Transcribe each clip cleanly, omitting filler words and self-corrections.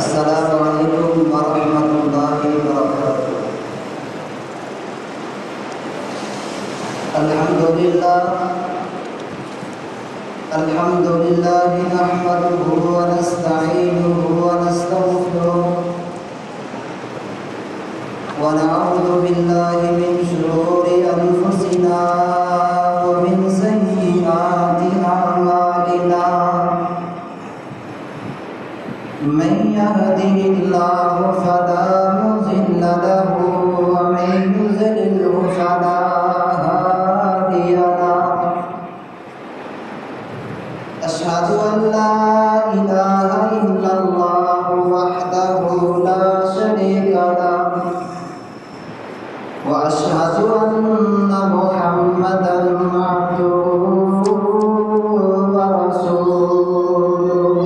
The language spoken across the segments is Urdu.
السلام علیکم ورحمۃ اللہ وبرکاتہ۔ الحمد للہ نحمده ونستعینه ونستغفره ونعوذ باللہ من شرور انفسنا ومن سیئات اعمالنا، من يهده الله فلا مضل له ومن يضلل فلا هادي له، أشهد أن لا إله إلا الله وحده لا شريك له، وأشهد أن محمدا عبده ورسوله،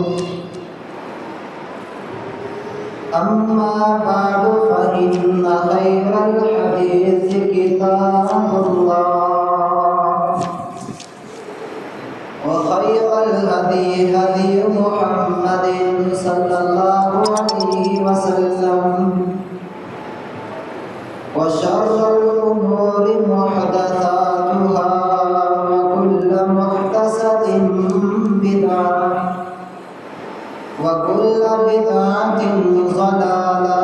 أما بعد فإن خير الحديث كتاب الله، وخير الهدي هدي محمد صلى الله عليه وسلم، وشر الأمور محدثاتها وكل محدثة بدعة وكل بدعة ضلالة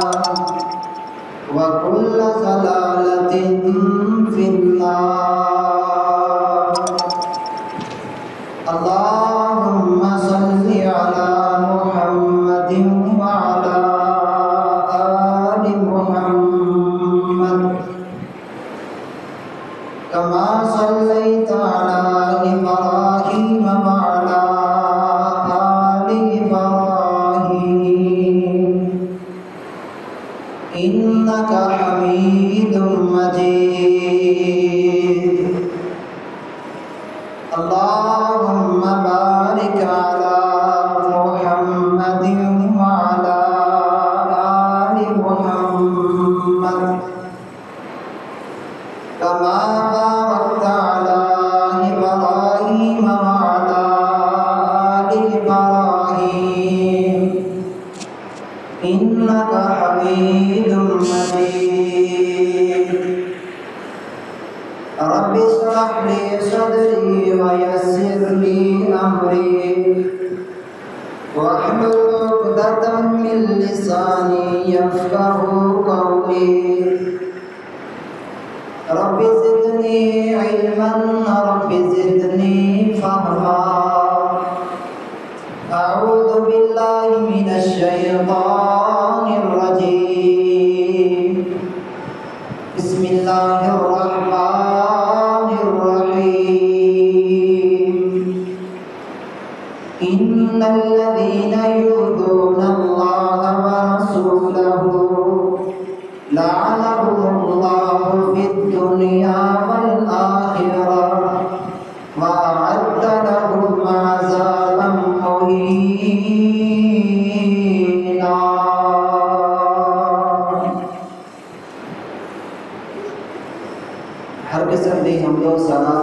وكل ضلالة في النار۔ اللهم صل على محمد وعلى آل محمد كما صليت على إبراهيم وعلى آل إبراهيم إنك حميد مجيد۔ اللهم بارك على محمد وعلى آل محمد كما باركت على إبراهيم وعلى آل إبراهيم إنك حميد مجيد۔ رب اشرح لي صدري ويسر لي أمري واحلل عقدة من لساني يفقهوا قولي، رب زدني علما رب زدني فهما، أعوذ بالله من الشيطان الرجيم، بسم الله الرحمن الرحيم، إن الذين يؤذون الله ورسوله لعنهم الله في الدنيا والآخرة وأعد لهم عذابا مهينا۔ ہر قسم کی حمد و ثنا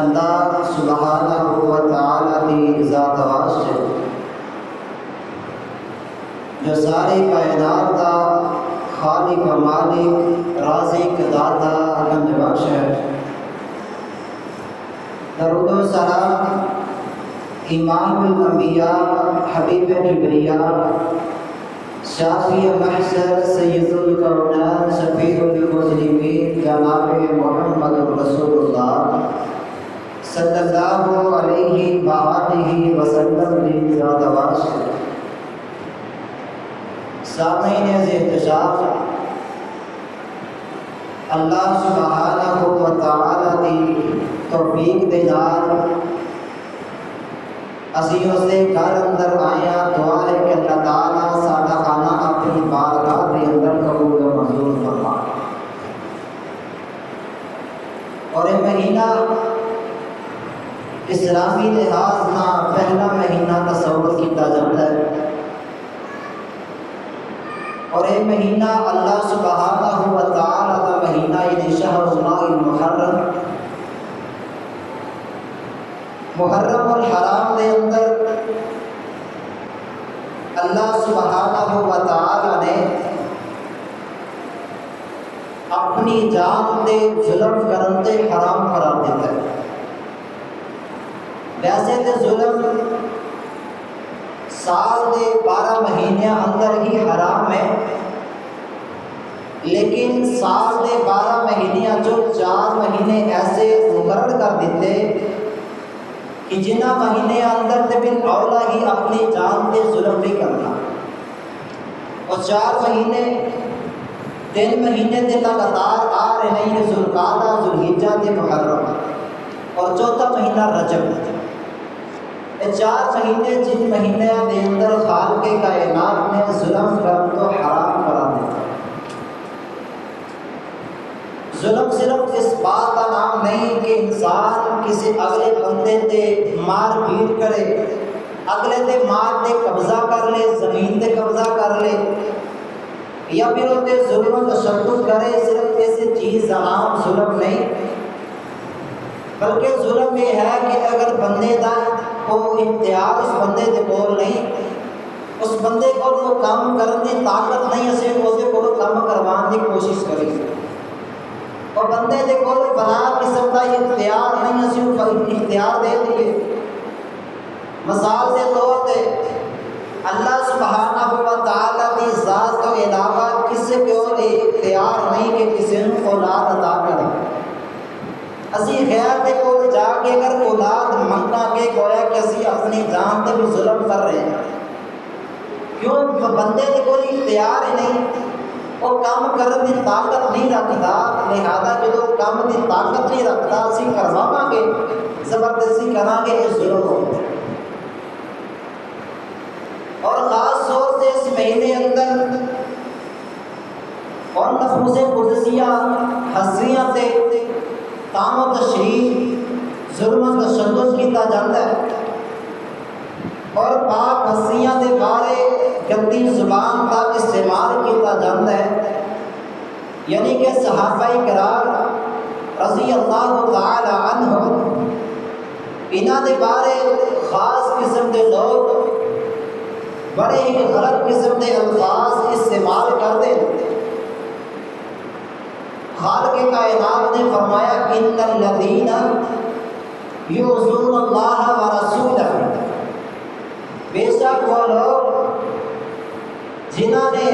اللہ سبحانہ و تعالی کی ذات واسطے جو ساری کائنات کا خالق و مالک رازق داتا علم بخش ہے۔ درود و سلام امام الانبیاء حبیب کبریا شافی محشر سید الکونین شفیع المذنبین جناب محمد رسول اللہ صلی اللہ علیہ وآلہ وسلم کی ذات واسطے سامعین احتشام اللہ سبحانہ و تعالی کی توفیق دے نال اسی اس دے گھر اندر آیا، دعا ہے کہ اللہ تعالیٰ ساڈا آنا اپنی بارگاہ دے اندر قبول و منظور فرمائے۔ اور یہ مہینہ اسلامی لحاظ نہ پہلا مہینہ تصور کیا جاتا ہے، اور یہ مہینہ اللہ سبحانہ و تعالیٰ کا مہینہ یعنی شہر اللہ المحرم محرم الحرام دے اندر اللہ سبحانہ و تعالی نے اپنی جان تے ظلم کرن تے حرام قرار دیتا ہے۔ ویسے تے ظلم سال دے 12 مہینے اندر ہی حرام ہے، لیکن سال دے 12 مہینے جو 4 مہینے ایسے مقرر کر دیتے کہ جنہ مہینے اندر تے بن اولا ہی اپنی جان تے ظلم نہیں کرنا، اور 4 مہینے 3 مہینے تے لگاتار آ رہے ہیں، ذوالقعدہ، ذوالحجہ تے محرم، اور چوتھا مہینہ رجب۔ یہ 4 مہینے جن مہینے دے اندر خالق کائنات نے ظلم کرن تو حرام قرار دیتا۔ ظلم صرف اس بات کا نام نہیں کہ انسان کسی اگلے بندے تے مار پیٹ کرے، اگلے تے مال تے قبضہ کر لے، زمین تے قبضہ کر لے، یا پھر اسے ظلم و تشدد کرے، صرف ایسی چیز کا نام ظلم نہیں، بلکہ ظلم یہ ہے کہ اگر بندے دا کو اختیار اس بندے دے کول نہیں، اس بندے کو وہ کام کرنے کی طاقت نہیں، اسے اسے کو کام کروان کی کوشش کرے، اور بندے دے کول بنا قسم کا اختیار نہیں، اسے اختیار دے دیے۔ مثال کے طور پہ اللہ سبحانہ و تعالیٰ کی ذات کے علاوہ کسی کو اختیار نہیں کہ کسی کو اولاد عطا کرے۔ اسی غیر دے کول جا کے اگر اولاد منگا کے گویا کہ اسی اپنی جان تے بھی ظلم کر رہے ہیں، کیوں؟ بندے دے کول اختیار ہی نہیں، وہ کام کرنے کی طاقت نہیں رکھتا، لہذا جب کام کی طاقت نہیں رکھتا اسی کرواواں گے، زبردستی کریں گے، یہ ظلم ہوگا۔ اور خاص طور سے اس مہینے اندر اور نفوس قدسیہ حسیاں تے تام و تشریح ظلم و تشدد کیتا جاتا ہے، اور پاک حسیاں دے بارے گندی زبان کا استعمال کیتا جاتا ہے، یعنی کہ صحابہ کرام رضی اللہ تعالی عنہ انہاں دے بارے خاص قسم دے لوگ بڑے ہی غلط قسم دے الفاظ استعمال کرتے ہیں۔ خالق کائنات نے فرمایا ان الذین یؤذون اللہ ورسولہ، بے شک وہ لوگ جنہوں نے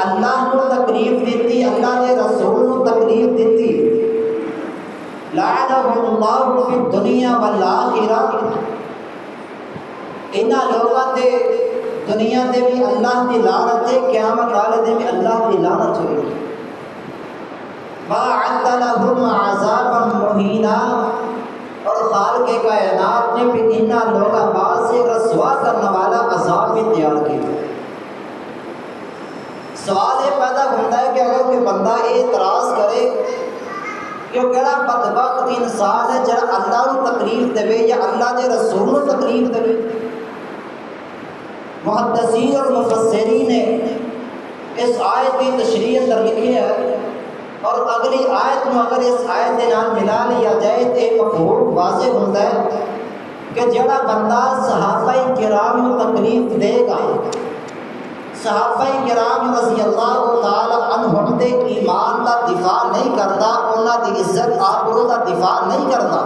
اللہ کو تکلیف دیتی، اللہ کے رسول کو تکلیف دیتی، لعنہم اللہ فی الدنیا والآخرہ، انہاں لوگوں تے دنیا تے بھی اللہ کی لعنت ہے، قیامت والے دن بھی اللہ کی لعنت ہوئی۔ وَأَعَدَّ لَهُمْ عَذَابًا مُهِينًا، اور خالق کائنات نے بھی انہاں لوگوں بعد سے رسوا کرنے والا عذاب بھی تیار کیا۔ سوال یہ پیدا ہوتا ہے کہ اگر کوئی بندہ اعتراض کرے کہ وہ کہڑا بدبخت انسان ہے جڑا اللہ کو تکلیف دے یا اللہ کے رسول کو تکلیف دے۔ محدثین اور مفسرین نے اس آیت کی تشریح اندر لکھی ہے، اور اگلی آیت میں اگر اس آیت کے نام ملا لیا جائے تو ایک مفہوم واضح ہوتا ہے کہ جڑا بندہ صحابہ کرام کو تکلیف دے گا، صحابہ کرام رضی اللہ تعالی عنہم دے ایمان کا دفاع نہیں کرتا، انہاں دی عزت آبرو کا دفاع نہیں کرتا،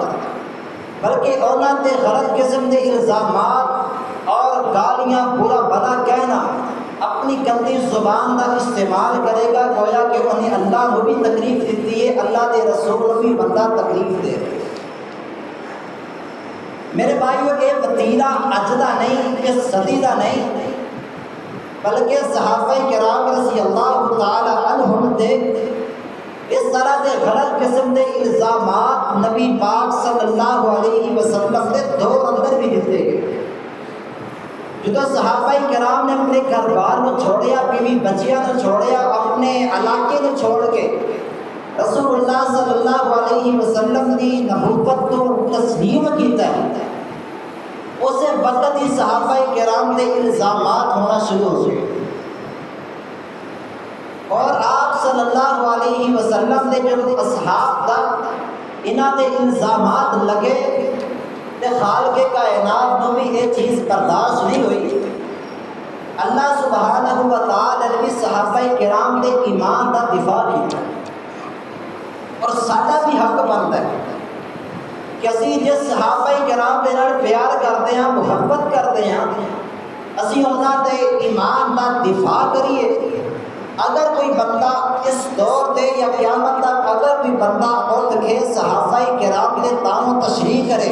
بلکہ انہاں دے غلط قسم دے الزامات اور گالیاں برا بھلا کہنا، اپنی گندی زبان کا استعمال کرے گا، گویا کہ انہیں اللہ کو بھی تکلیف دیتی ہے، اللہ کے رسول کو بھی بندہ تکلیف دے۔ میرے بھائیو، یہ وتیرہ اج دا نہیں، یہ صدی دا نہیں، بلکہ صحابہ کرام رضی اللہ تعالی عنہم دے اس طرح دے غلط قسم دے الزامات نبی پاک صلی اللہ علیہ وسلم دے دور اندر بھی دیتے گئے۔ جدو صحابہ کرام نے اپنے گھر بار کو چھوڑیا، بیوی بچیاں نے چھوڑیا، اپنے علاقے کو چھوڑ کے رسول اللہ صلی اللہ علیہ وسلم کی نبوت کو تسلیم کیتا ہے، اسے وقت ہی صحابہ کرام کے الزامات ہونا شروع ہو گئے، اور آپ صلی اللہ علیہ وسلم نے جو اصحاب دا انہاں دے الزامات لگے تے خالق کائنات کو بھی یہ چیز برداشت نہیں ہوئی، کرام دے نال پیار کرتے ہیں، محبت کرتے ہیں، اسی انہاں دے ایمان دا دفاع کریے۔ اگر کوئی بندہ اس دور دے یا قیامت تک اگر کوئی بندہ اٹھ کے صحابہ کرام دے تانوں تشریح کرے،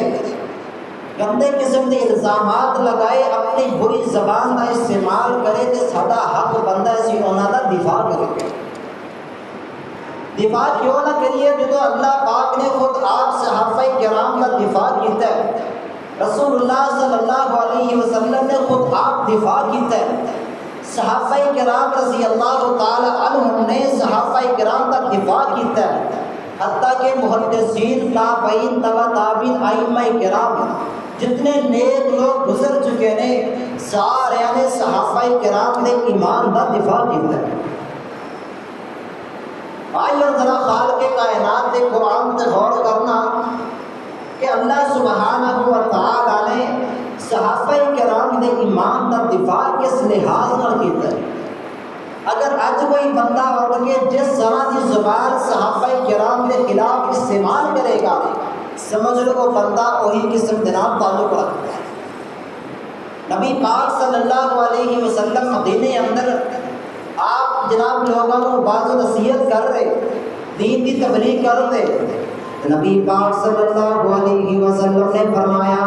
گندے قسم کے الزامات لگائے، اپنی بری زبان کا استعمال کرے، تو ساڈا حق بنتا ہے اسی انہاں دا دفاع کرے۔ دفاع کیوں نہ کریے جدو اللہ پاک نے خود آپ صحابہ کرام کا دفاع کیتا ہے، رسول اللہ صلی اللہ علیہ وسلم نے خود آپ دفاع کیتا ہے، صحابہ کرام رضی اللہ تعالی عنہم نے صحابہ کرام کا دفاع کیتا ہے، حتیٰ کہ محدثین، تابعین، تبع تابعین، ائمہ کرام جتنے نیک لوگ گزر چکے نے، سارے نے صحابہ کرام نے ایمان کا دفاع کیتا ہے۔ آئیے ذرا خالق کائنات کے قرآن سے غور کرنا کہ اللہ سبحانہ و تعالی نے صحابہ کرام کے ایمان کا دفاع کس لحاظ نال کیتا ہے۔ اگر اج کوئی بندہ اٹھ کے جس طرح کی زبان صحابہ کرام کے خلاف استعمال کرے گا، سمجھ لو وہ بندہ وہی قسم کے نام تعلق رکھتا ہے۔ نبی پاک صلی اللہ علیہ وسلم مدینے اندر آپ جناب لوگوں کو باز نصیحت کر رہے، دین کی تبلیغ کر رہے، نبی پاک صلی اللہ علیہ وسلم نے فرمایا،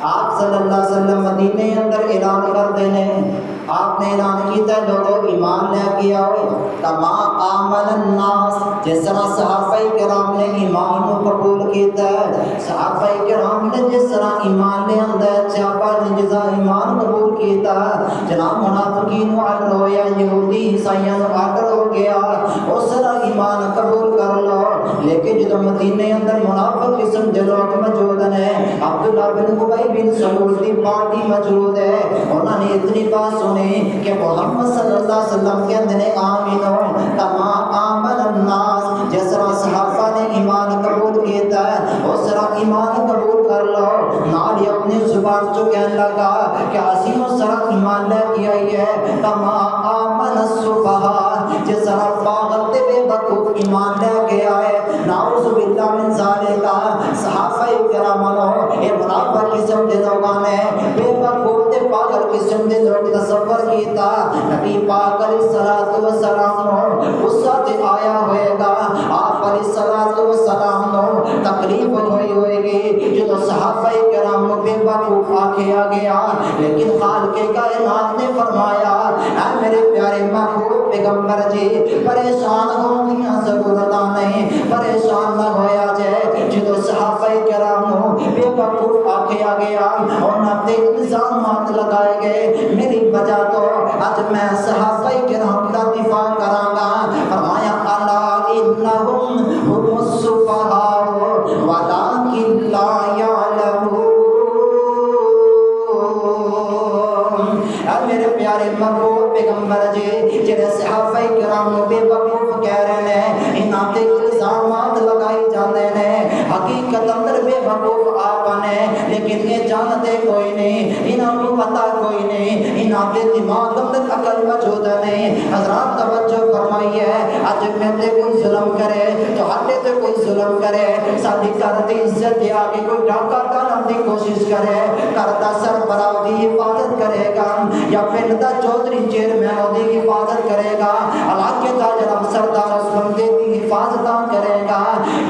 آپ صلی اللہ علیہ وسلم مدینے اندر اعلان کرتے ہیں، آپ نے اعلان کیتا ہے لوگوں ایمان لے کے آؤ، کما آمن الناس، جس طرح صحابہ کرام نے ایمان کو قبول کیتا ہے، صحابہ کرام نے جس طرح ایمان لے اندر صحابہ نے جزا ایمان قبول کیتا ہے، جناب منافقین و اکر ہو یا یہودی عیسائیاں اکر ہو گیا، اس طرح ایمان قبول کر لو۔ لیکن جب مدینے اندر منافق قسم کے لوگ موجود ہیں، عبداللہ بن ابی بن سلول کی پارٹی موجود ہے، انہوں نے اتنی بات سنی کہ محمد صلی اللہ علیہ وسلم کے اندر آمینو کما آمن الناس، جس طرح صحابہ نے ایمان قبول کیتا ہے اس طرح ایمان قبول کر لو۔ نال اپنی زبان جو کہنے لگا کہ اسی اس طرح ایمان لے کے آئی ہے، کما آمن الصفہاء، جس طرح پاگل تے بے وقوف ایمان لے کے آئے، نعوذ باللہ من ذالک۔ صحابہ کرام یہ منافق قسم کے لوگوں نے بے وقوف تے پاگل قسم کے لوگ تصور کیتا، نبی پاک علیہ الصلوۃ والسلام غصہ تے آیا ہوئے گا، آپ علیہ الصلوۃ والسلام نو تکلیف ہوئی ہوئے گی جو صحابہ کرام کو بے وقوف آکھیا گیا، لیکن خالق کائنات نے فرمایا اے میرے پیارے محبوب پیغمبر جی پریشان ہونے کی ضرورت نہیں، پریشان نہ ہویا جائے، جو صحابہ کرام کو بے وقوف آکھیا گیا انہاں تے الزامات لگائے گئے، میری وجہ تو اج میں صحابہ کرام کا دفاع کراں گا۔ فرمایا الا انہم هم الصفہاء ولکن لا یعلمون۔ اے میرے پیارے محبوب پیغمبر جی جڑے صحابہ کرام بے وقوف کہہ رہے ہیں، انہاں تے الزامات لگائے جاندے نے، حقیقت اندر بے وقوف آپ نے، لیکن یہ جانتے کوئی نہیں، انہاں کو پتہ کوئی نہیں، انہاں دے دماغ اندر عقل موجود نہیں۔ حضرات توجہ فرمائیے، اج میں تے کوئی ظلم کرے تو ہٹے تے کوئی ظلم کرے، ساری گھر دی عزت دے آگے کوئی ڈاکہ ڈالن دی کوشش کرے، گھر دا سربراہ دی حفاظت کرے گا یا پنڈ دا چودھری چیئرمین دی حفاظت کرے گا، علاقے دا جناب سردار اس بندے دی حفاظت کرے گا،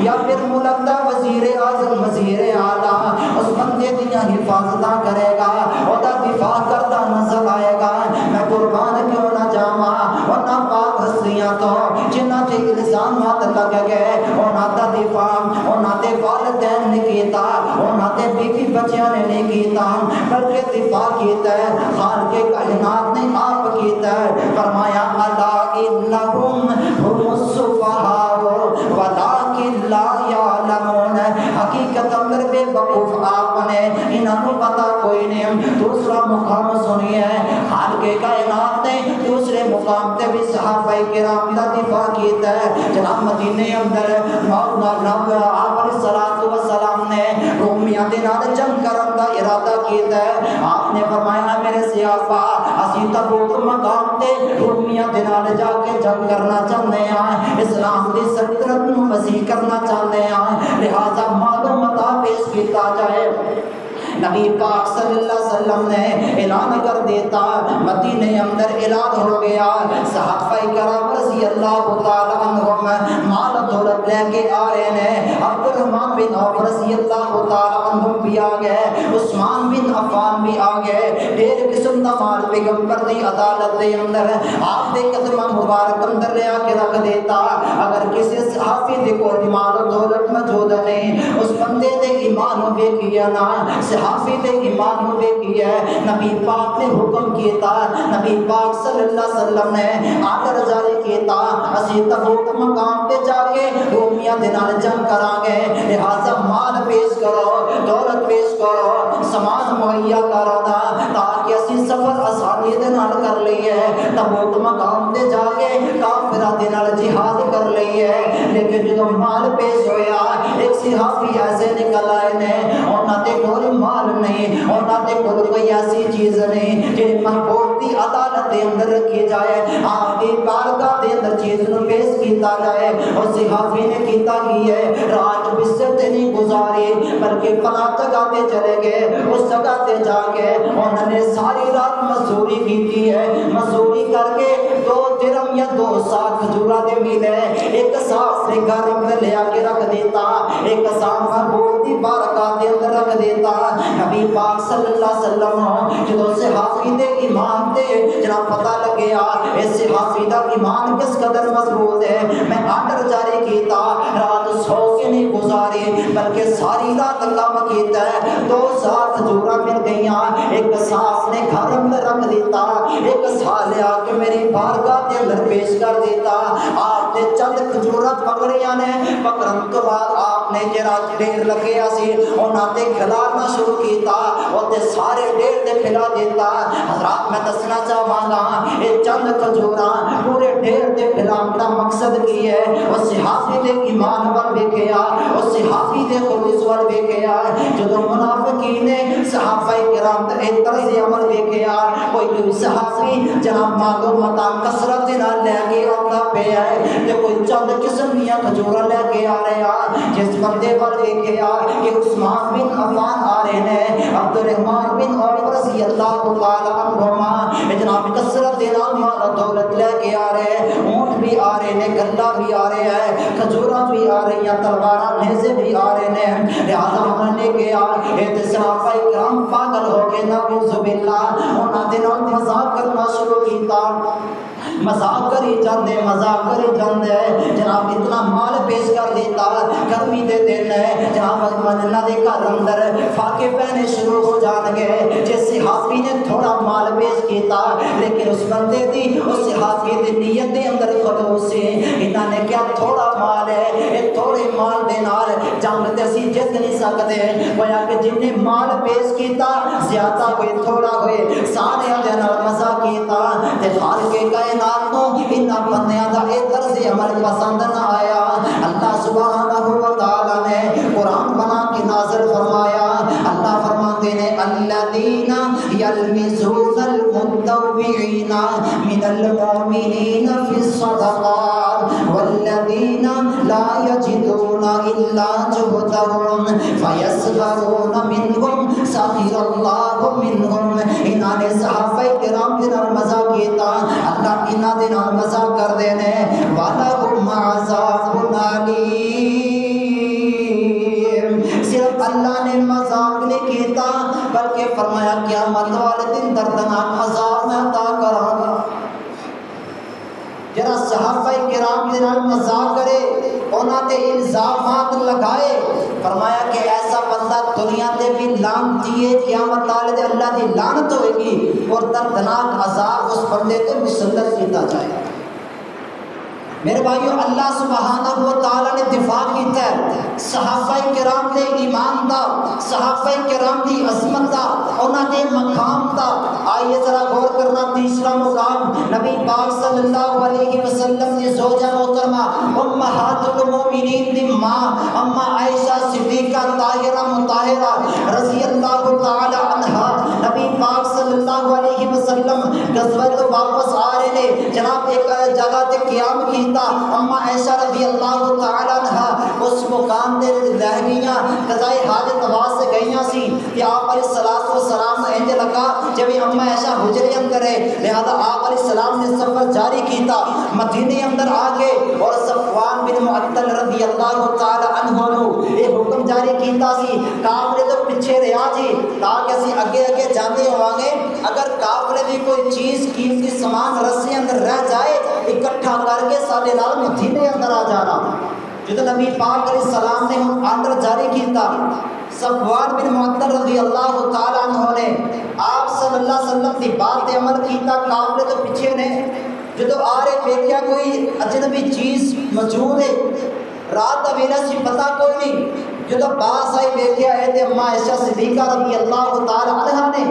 یا پھر ملک دا وزیر اعظم وزیر اعلیٰ اس بندے دیا حفاظت کرے گا، اور دا دفاع کرتا نظر آئے گا۔ میں قربان کیوں نہ جاواں انہاں پاک ہستیاں تو جنہاں تے الزامات لگ گئے، انہاں دا دفاع انہاں دے والدین نے کیتا، انہاں دے بیوی بچیاں نے نہیں کیتا، بلکہ دفاع کیتا ہے خالق کائنات نے آپ کیتا ہے۔ فرمایا الا انہم هم الصفہاء ولکن لا یعلمون، حقیقت اندر بے وقوف آپ نے، انہاں کو پتہ کوئی نہیں۔ دوسرا مقام سنیے، خالق کائنات نے دوسرے مقام تے بھی صحابہ کرام کا دفاع کیتا ہے۔ جناب مدینے اندر آپ الصلاۃ والسلام نے رومیاں دے نال جنگ کرن دا ارادہ کیتا ہے، آپ نے فرمایا میرے صحابہ اسی تبوک مقام تے رومیاں دے نال جا کے جنگ کرنا چاہتے ہیں، اسلام دی سلطنت نو وسیع کرنا چاہتے ہیں، لہذا معلومات پیش کیتا جائے۔ نبی پاک صلی اللہ علیہ وسلم نے اعلان کر دیتا، مدینے اندر اعلان ہو گیا، صحابہ کرام رضی اللہ تعالی عنہم مال دولت لے کے آ رہے ہیں، عبد الرحمن بن عوف رضی اللہ تعالی عنہم بھی آ گئے، عثمان بن عفان بھی آ گئے، ڈیر قسم دا مال پیغمبر دی عدالت دے اندر آپ دے قدمہ مبارک اندر لے آ کے رکھ دیتا۔ اگر کسی صحابی دے کول مال و دولت موجود نہیں، اس بندے دے ایمان ہوے کیا نا، صحابی دے ایمان ہوے کیا ہے، نبی پاک نے حکم کیتا، نبی پاک صلی اللہ علیہ وسلم نے آرڈر جاری کیتا، اسی تبوک مقام تے جا کے رومیاں دے نال جنگ کران گے، لہذا مال پیش کرو، دولت پیش کرو، سامان مہیا کرو نا، تاکہ اسی سفر آسانی دے نال کر لئیے، تبوک مقام تے جا کے کافراں دے نال جہاد کر لئیے۔ لیکن جدوں مال پیش ہویا، ایک صحابی ایسے نکل آئے نے، انہاں دے کول مال نہیں، انہاں دے کول کوئی ایسی چیز نہیں جڑی محبوب دی عدالت دے اندر رکھی جائے، آپ دی بارگاہ دے اندر چیز نو پیش کیتا جائے۔ اور صحابی نے کیتا کی ہے، رات بستر تے نہیں گزاری بلکہ فلاں جگہ تے چلے گئے، اس جگہ تے جا کے انہوں نے ساری رات مزدوری کیتی ہے، مزدوری کر کے 2 درم یا 2 سا کھجورا دے ملے، ایک سا سے گھر اندر لے آ کے رکھ دیتا، ایک سا محبوب دی بارگاہ دے اندر رکھ دیتا۔ نبی پاک صلی اللہ علیہ وسلم جدوں صحابی دے ایمان تے جناب پتہ لگیا اس صحابی دا ایمان کس قدر مضبوط ہے، میں آرڈر جاری کیتا، رات سو کے نہیں گزاری بلکہ ساری رات کام کیتا ہے، 2 سا کھجورا مل گئیاں، ایک سا نے گھر اندر رکھ دیتا، ایک سا لے آ کے میری بارگاہ دے اندر پیش کر دیتا۔ آپ نے چند کھجورا پکڑیاں نے، پکڑن تو بعد آپ نے جڑا ڈیر لگیا سی انہاں تے کھلانا شروع کیتا، اوتے سارے ڈیر تے کھلا دیتا۔ حضرات میں دسنا چاہواں گا یہ چند کھجورا پورے ڈیر تے کھلانے دا مقصد کی ہے، اس صحابی دے ایمان ول ویکھیا، اس صحابی دے خلوص ول ویکھیا۔ جدوں منافقین نے صحابہ کرام تے طرز عمل ویکھیا، کوئی صحابی جناب معلومات کثرت دے نال لے کے آندا پیا ہے تے کوئی چند قسم دیاں کھجورا لے کے آ رہا، جس بندے ول ویکھیا کہ عثمان بن عفان آ رہے ہیں، عبد الرحمن بن عوف رضی اللہ تعالی عنہما جناب کثرت دے نال مال دولت لے کے آ رہے ہیں، اونٹ بھی آ رہے ہیں، گلا بھی آ رہے ہیں، کھجورا بھی آ رہی ہیں، تلواراں نیزے بھی آ رہے ہیں، لہذا انہوں نے کہا اے صحابہ کرام پاگل ہو کے نعوذ باللہ انہاں دے نال مذاق کرنا شروع کیتا، مذاق کری جاندے جناب اتنا مال پیش کر دیتا، گرمی دے دن ہے جناب اللہ دے گھر اندر فاقے پہنے شروع ہو جان گے، جس صحابی نے تھوڑا مال پیش کیتا لیکن اس بندے دی اس صحابی دی نیت دے اندر خلوص سی، انہاں نے کیا تھوڑا مال ہے، اے تھوڑے مال دے نال جنگ تے اسی جت نہیں سکتے، گویا کہ جن نے مال پیش کیتا زیادہ ہوئے تھوڑا ہوئے سارے دے نال مزاق کیتا تے خالق کائنات کو انہاں بندیاں دا اے طرز عمل پسند نہ آیا۔ اللہ سبحانہ و تعالی نے قرآن بنا کے نازل فرمایا، اللہ فرماتے ہیں الذین یلمزون المتطوعین من المؤمنین فی الصدقات والذین لا یجدون الا جہدهم فیسخرون منهم سخر اللہ منهم۔ انہاں نے صحابہ کرام کے نال مزاق کیتا، اللہ انہاں دے نال مزاق کر دینے، وَلَهُمْ عَذَابٌ عَلِيمٌ۔ صرف اللہ نے مذاق نہیں کیتا بلکہ فرمایا قیامت والے دن دردناک عذاب میں عطا کراں گا۔ جرا صحابہ کرام دے نال مذاق کرے، انہاں تے الزامات لگائے، فرمایا کہ ایسا بندہ دنیا تے بھی لعنتی ہے، قیامت والے دن اللہ دی لعنت ہوئے گی اور دردناک عذاب اس بندے تے مسلط کیتا جائے گا۔ میرے بھائیو اللہ سبحانہ و تعالی نے دفاع کیتا ہے صحابہ کرام دے ایمان دا، صحابہ کرام دی عظمت دا، انہاں دے مقام دا۔ آئیے ذرا غور کرنا تیسرا مقام نبی پاک صلی اللہ علیہ وسلم نے زوجہ محترمہ امہات المومنین دی ماں اما عائشہ صدیقہ طاہرہ مطہرہ رضی اللہ تعالی عنہا نبی پاک صلی اللہ علیہ وسلم غزوہ تو واپس آ رہے نے جناب ایک جگہ تے قیام کیتا اما عائشہ رضی اللہ تعالی عنہا اس مقام تے رہ گئیاں قضائے حاجت واسطے گئیاں سی کہ آپ علیہ الصلوۃ والسلام انج لگا جب اما عائشہ حجرے اندر ہے لہذا آپ علیہ السلام نے سفر جاری کیتا مدینے اندر آ گئے اور صفوان بن معطل رضی اللہ تعالی عنہ نے یہ حکم جاری کیتا سی کافرے تو پیچھے رہا جی تاکہ اسی اگے اگے جاندے ہوواں اگر کافرے دی کوئی چیز قیمتی سامان رسے اندر رہ جائے اکٹھا کر کے سارے نال مدینے اندر آ جانا جب نبی پاک علیہ السلام نے آرڈر جاری کیتا صفوان بن معطل رضی اللہ تعالی عنہ نے آپ صلی اللہ علیہ وسلم کی بات عمل کیتا کافرے تو پیچھے نے جدو آ رہے دیکھا کوئی اجنبی چیز موجود ہے رات کا ویلا سی پتہ کوئی نہیں جدو پاس آئی دیکھا ہے تے اما عائشہ صدیقہ رضی اللہ تعالی عنہا نے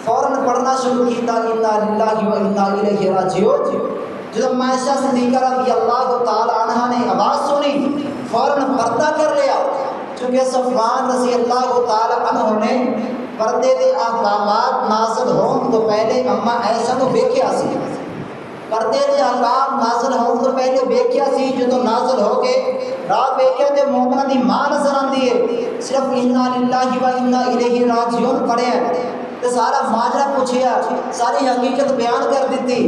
فوراً پڑھنا شروع کیتا انا للہ و انا الیہ راجعون جب اما عائشہ صدیقہ رضی اللہ تعالی عنہا نے آواز سنی فوراً پردہ کر لیا چونکہ صفوان رضی اللہ تعالی عنہ نے پردے دے احکامات نازل ہون تو پہلے اما عائشہ کو دیکھا سی پردے دے احکام نازل ہون تو پہلے دیکھا سی جو نازل ہو کے رات دیکھا تے مومنہ دی ماں نظر آندی ہے صرف انا للہ و انا الیہ راجعون پڑھے تو سارا ماجرا پوچھیا ساری حقیقت بیان کر دیتی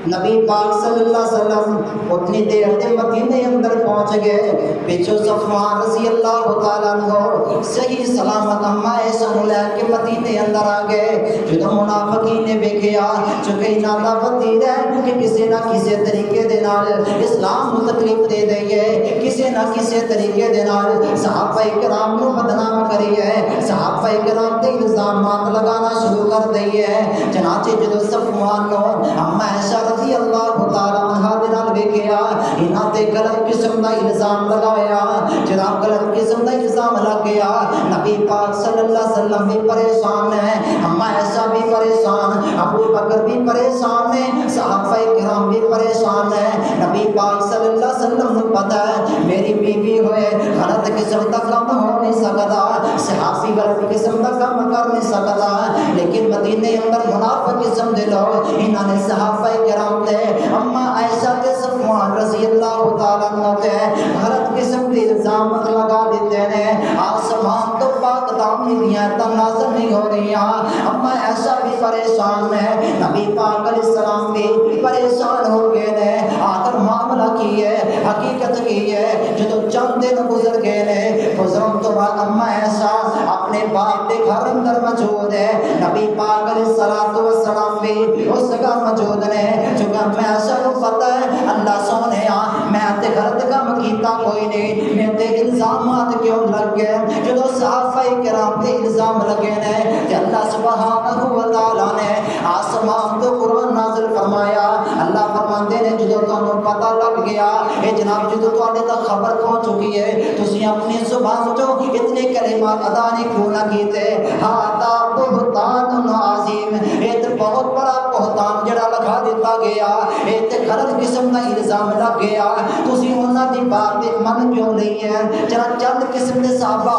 نبی پاک صلی اللہ علیہ وسلم اتنی دیر تے مدینے اندر پہنچ گئے پیچھو صفوان رضی اللہ تعالیٰ عنہ صحیح سلامت اما عائشہ کو لے کے مدینے اندر آ گئے جو منافقین نے دیکھا چونکہ انہاں دا وطیر ہے کہ کسی نہ کسی طریقے دے نال اسلام کو تکلیف دے دئیے کسی نہ کسی طریقے دے نال صحابہ کرام نو بدنام کریے صحابہ کرام تے الزامات لگانا شروع کر دئیے چنانچہ جدو صفوان نو اما عائشہ رضی اللہ تعالی عنہ دے نال ویکھیا انہاں تے غلط قسم دا الزام لگایا جناب غلط قسم دا الزام لگ گیا نبی پاک صلی اللہ علیہ وسلم بھی پریشان ہے اما عائشہ بھی پریشان ابو بکر بھی پریشان ہے صحابہ کرام بھی پریشان ہے نبی پاک صلی اللہ علیہ وسلم کو پتہ ہے میری بیوی ہوئے غلط قسم دا کام ہو نہیں سکتا صحابی غلط قسم دا کام کر نہیں سکتا لیکن مدینے اندر منافق قسم دے لوگ انہاں نے صحابہ کرام تے اما عائشہ تے صفوان رضی اللہ تعالی عنہ تے غلط قسم دے الزامات لگا دیتے ہیں آسمان تو پاک دامنی دیاں نازل نہیں ہو رہی اما عائشہ بھی پریشان ہے نبی پاک علیہ السلام بھی پریشان ہو گئے ہیں آخر معاملہ کی ہے حقیقت کی ہے جو چند دن گزر گئے ہیں گزروں تو بعد اما عائشہ اپنے باپ کے گھر اندر موجود ہے نبی پاک علیہ السلام بھی اس کا موجود نے چونکہ میں عائشہ کو پتہ ہے اللہ سونے میں تے غلط کام کیتا کوئی نہیں میں تے الزامات کیوں لگ گئے جو صحابہ کرام تے الزام لگے نے کہ اللہ سبحانہ و تعالی نے آسمان تو قرآن نازل فرمایا اللہ فرماندے نے جو تانوں پتہ لگ گیا اے جناب جو تواڈے تک خبر پہنچ چکی ہے تسی اپنی زبان تو اتنے کلمات ادا نہیں کیوں نہ کیتے ہاتا بہتان عظیم اے تے بہت بڑا بہتان جڑا لگا دیتا گیا اے تے غلط قسم دا الزام لگ گیا تسی انہاں دی بات تے من کیوں نہیں ہے جڑا چند قسم دے صحابہ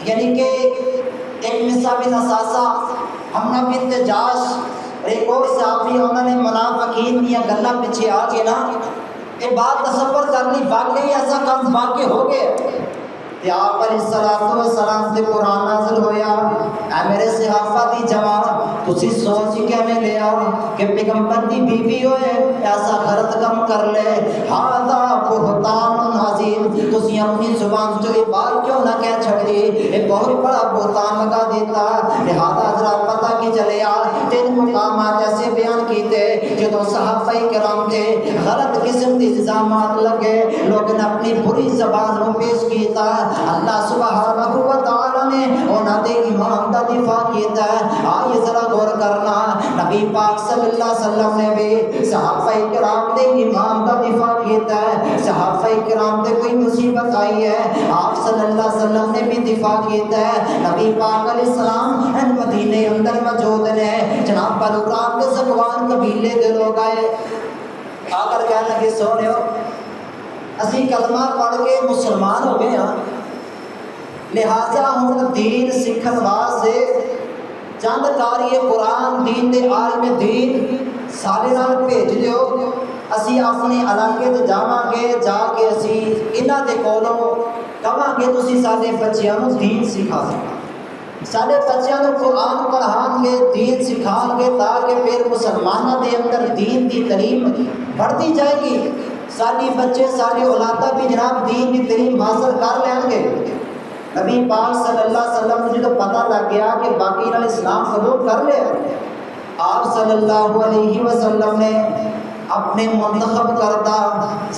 یعنی کہ ایک مصعب بن اساسہ حمزہ بن جاش ایک اور صحابی انہوں نے منافقین دیا گلاں پیچھے آ کے نا یہ بات تصور کر لی واقعی ایسا کام واقع ہو گیا کہ آپ علیہ السلام سے قرآن نازل ہویا اے میرے صحابہ دی جماعت تسی سوچ کے میں لے آؤ کہ پیغمبر دی بیوی ہوئے ایسا غلط کم کر لے ہاذا بہتان عظیم تسی اپنی زبان جو یہ بات کیوں نہ کہہ چھڑی یہ بہت بڑا بہتان لگا دیتا لہذا حضرات پتہ کی چلے آ تین مقامات ایسے بیان کیتے جو صحابہ کرام تھے غلط قسم کے الزامات لگے لوگوں نے اپنی بری زبان کو پیش کیتا اللہ سبحانہ و تعالی نے انہاں دے ایمان دا دفاع کیتا ہے آئیے ذرا غور کرنا نبی نبی پاک صلی اللہ علیہ وسلم نے بھی صحابہ کرام دے ایمان کا دفاع کیتا ہے. صحابہ کرام تے کوئی مصیبت آئی ہے آپ صلی اللہ علیہ وسلم نے بھی دفاع کیتا ہے. نبی پاک علیہ السلام مدینے اندر موجود نے. جناب بلوران کے زکوان قبیلے کے لوگ آئے آ کر کہنے لگے سونےو اسی کلمہ پڑھ کے مسلمان ہو گئے ہاں, لہٰذا ہوں دین سکھن واسطے چند کاری قرآن دین دے عالم دین سارے نال بھیج دیو. اسی اپنے علاقے تے جاواں گے, جا کے اسی انہاں دے کولوں کہاں گے تسی سارے بچیاں نوں دین سکھا سکو, سارے بچیاں نوں قرآن پڑھان گے, دین سکھان گے, تاکہ پھر مسلمانوں دے اندر دین دی تعلیم بڑھتی جائے گی. ساری بچے ساری اولادہ بھی جناب دین دی تعلیم حاصل کر لیں گے. نبی پاک صلی اللہ علیہ وسلم کو جب پتہ لگ گیا کہ باقی نے اسلام قبول کر لیا, آپ صلی اللہ علیہ وسلم نے اپنے منتخب کردہ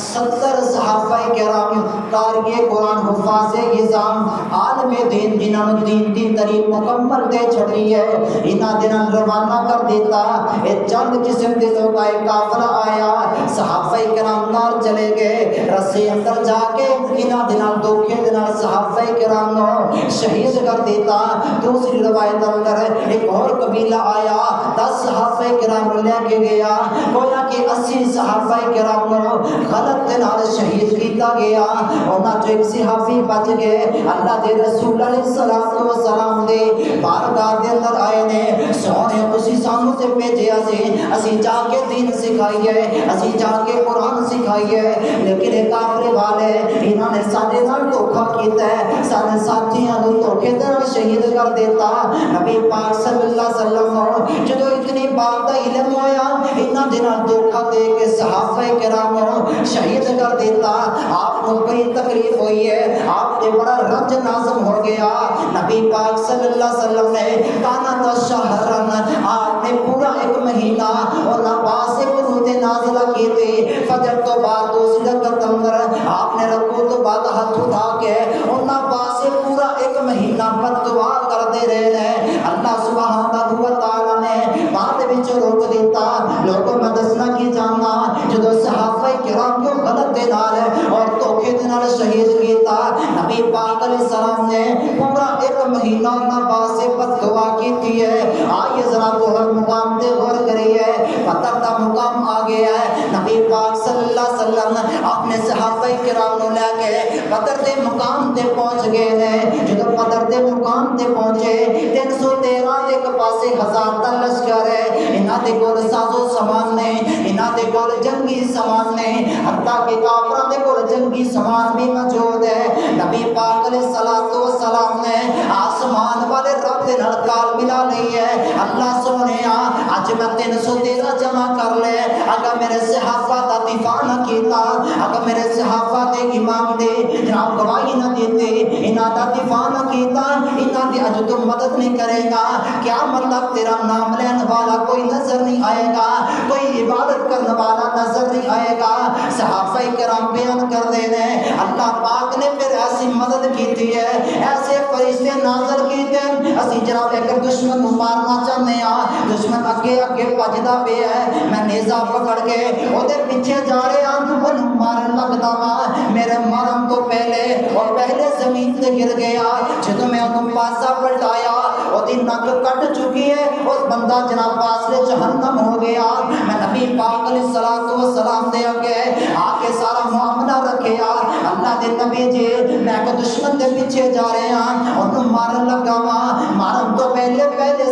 70 صحابہ کرام قاری قرآن حفاظ نظام عالم دین جنہوں نے دین کی تعلیم مکمل دے چھڑی ہے, انہاں دنوں روانہ کر دیتا. ایک چند قسم کے لوگ آئے, کافر آیا, صحابہ کرام نال چلے گئے, رسے اندر جا کے انہاں دنوں دھوکے دے نال صحابہ کرام نوں شہید کر دیتا. دوسری روایت اندر ایک اور قبیلہ آیا, 10 صحابہ کرام لے کے گیا, گویا کہ 80 صحابہ کرام نوں غلط دے نال شہید کیتا گیا. انہاں جو ایک صحابی بچ گئے, اللہ دے رسول علیہ الصلوۃ والسلام دے بارگاہ دے اندر آئے نے, سونے تسی سانوں تے بھیجیا سی اسی جا کے دین سکھائیے, اسی جا کے قرآن سکھائیے, لیکن اے کافر والے انہاں نے سارے نال دھوکا کیتا ہے, سارے ساتھیاں نوں دھوکے دے نال شہید کر دیتا. نبی پاک صلی اللہ علیہ وسلم نوں جدوں اتنی بات دا علم ہویا انہاں دے نال دھوکا دے کے صحابہ کرام نوں شہید کر دیتا. آپ کو بڑی تکلیف ہوئی ہے, آپ نے بڑا رنج نازم ہو گیا. نبی پاک صلی اللہ علیہ وسلم نے کانا تشہرن, آپ نے پورا ایک مہینہ اور نباس قنوت نازلہ کی تھی. فجر تو بعد دوسری رکعت اندر آپ نے رکوع تو بعد ہاتھ اٹھا کے اور نباس پورا ایک مہینہ بد دعا کرتے رہے ہیں. اللہ سبحانہ و تعالی نے بعد وچ روک دیتا. لوگوں میں دسنا کی جاننا جدو صحابہ کرام کو غلط دے نال اور دھوکے دے نال شہید کیتا, نبی پاک علیہ السلام نے پورا ایک مہینہ نباس بد دعا کیتی ہے. آئیے ذرا بہت مقام تے غور کریے, بدر دا مقام آ گیا ہے. نبی پاک صلی اللہ علیہ وسلم اپنے صحابہ کرام نوں لے کے بدر دے مقام تے پہنچ گئے ہیں. جدو بدر دے مقام تے پہنچے 313 ایک پاسے 1000 دا لشکر ہے, انہاں دے کول سازو سامان نے, انہاں دے کول جنگی سامان نے, حتیٰ کہ کافراں دے کول جنگی سامان بھی موجود ہے. نبی پاک علیہ الصلوۃ والسلام نے آسمان والے رب دے نال کال ملا لئی ہے. اللہ سونیا اج میں 313 جمع کر لے, اگر میرے صحابہ دا دفاع نہ کیتا, اگر میرے صحابہ دے امام دے جناب گواہی نہ دیتے, انہاں دا دفاع نہ کیتا, انہاں دی اج تو مدد نہیں کرے گا, کیا مطلب تیرا نام لینے والا کوئی نظر نہیں آئے گا, کوئی عبادت کرنے والا نظر نہیں آئے گا. صحابہ کرام بیان کر دے نے اللہ پاک نے پھر ایسی مدد کی ہے, ایسے فرشتے نازل کیتے ہیں. اسی جناب اگر دشمن کو مارنا چاہتے ہیں, دشمن اگے اگے بھجدا پیا ہے, میں نیزا پکڑ کے اودے پیچھے جا رہا ہوں, اونوں مارن لگدا وا, میرے مرن تو پہلے اور پہلے زمین تے گر گیا. جدوں میں اونوں پاسا پلٹایا اودی نک کٹ چکی ہے, اس بندہ جناب واسطے جہنم ہو گیا. میں نبی پاک علیہ الصلوۃ والسلام دے اگے آ کے سارا معاملہ رکھیا, اللہ دے نبی جی میں کہ دشمن دے پیچھے جا رہے ہیں, اونوں مارن لگا وا, مارن تو پہلے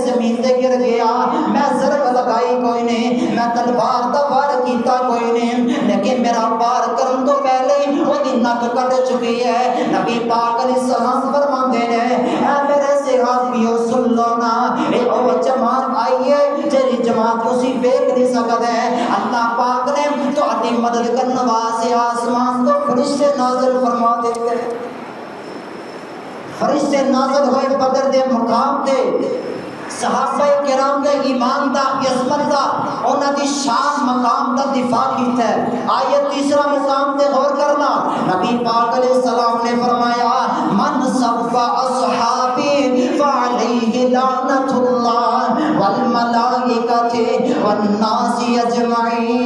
زمین تے گر گیا. میں ضرب لگائی کوئی نہیں, میں تلوار دا وار کیتا کوئی نہیں, لیکن میرا وار کرن تو پہلے ہی اودی نک کٹ چکی ہے. نبی پاک علیہ السلام فرماندے نے اے میرے صحابیو سن لو نا, اے او جماعت آئی ہے جڑی جماعت تسی دیکھ نہیں سکدے, اللہ پاک نے تہاڈی مدد کرن واسطے آسمان تو فرشتے نازل فرما دیتے. فرشتے نازل ہوئے بدر دے مقام تے, صحابہ کرام دے ایمان دا, عصمت دا, انہاں دی شان مقام دا دفاع کیتا ہے. آیت تیسرا مقام تے غور کرنا, نبی پاک علیہ السلام نے فرمایا من سب اصحابی فعلیہ لعنت اللہ والملائکہ والملائکۃ والناس اجمعین۔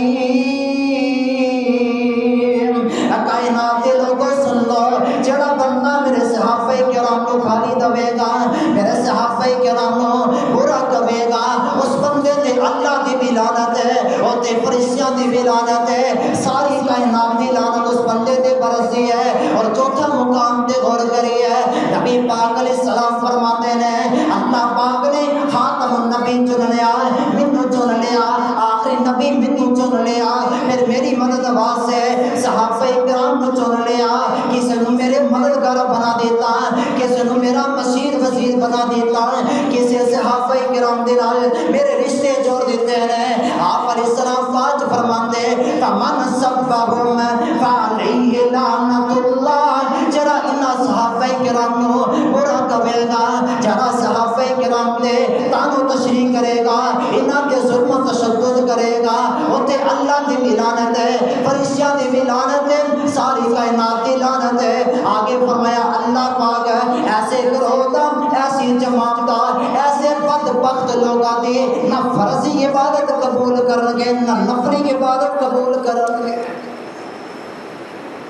کائنات کے لوگوں سن لو، جڑا بندہ میرے صحابہ کرام کو گالی دے گا، میرے صحابہ کرام کو برا کہے گا، اس بندے تے اللہ دی بھی لعنت ہے، اور تے فرشتیاں دی بھی لعنت ہے، ساری کائنات دی لعنت اس بندے تے برسی ہے۔ اور چوتھا مقام تے غور کریے، نبی پاک علیہ السلام فرماتے ہیں اللہ پاک نے خاتم النبی چن لیا، مینوں چن لیا، آخری نبی مینوں چن لیا، پھر میری مدد واسطے صحابہ کرام کو چن لیا، کسی نے میرے مددگار بنا دیتا، کسی نے میرا مشیر وزیر بنا دیتا، کسی صحابہ کرام دے نال میرے رشتے جوڑ دیتے ہیں۔ آپ علیہ السلام پاک فرماتے فمن سبهم فعليه لعنت اللہ، جرا انہاں صحابہ کرام کو برا کہے گا، جرا صحابہ کرام دے تانو تشریح کرے گا، انہاں کے ظلم و تشدد کرے گا، اوتے اللہ دی بھی لعنت ہے، فرشتیاں دی بھی لعنت ہے، ساری کائنات کی لعنت ہے۔ آگے فرمایا اللہ پاک ایسے گروہ دا، ایسی جماعت دا، ایسے بدبخت لوگاں دی نہ فرضی عبادت قبول کرن گے نہ نفلی عبادت قبول کرن گے۔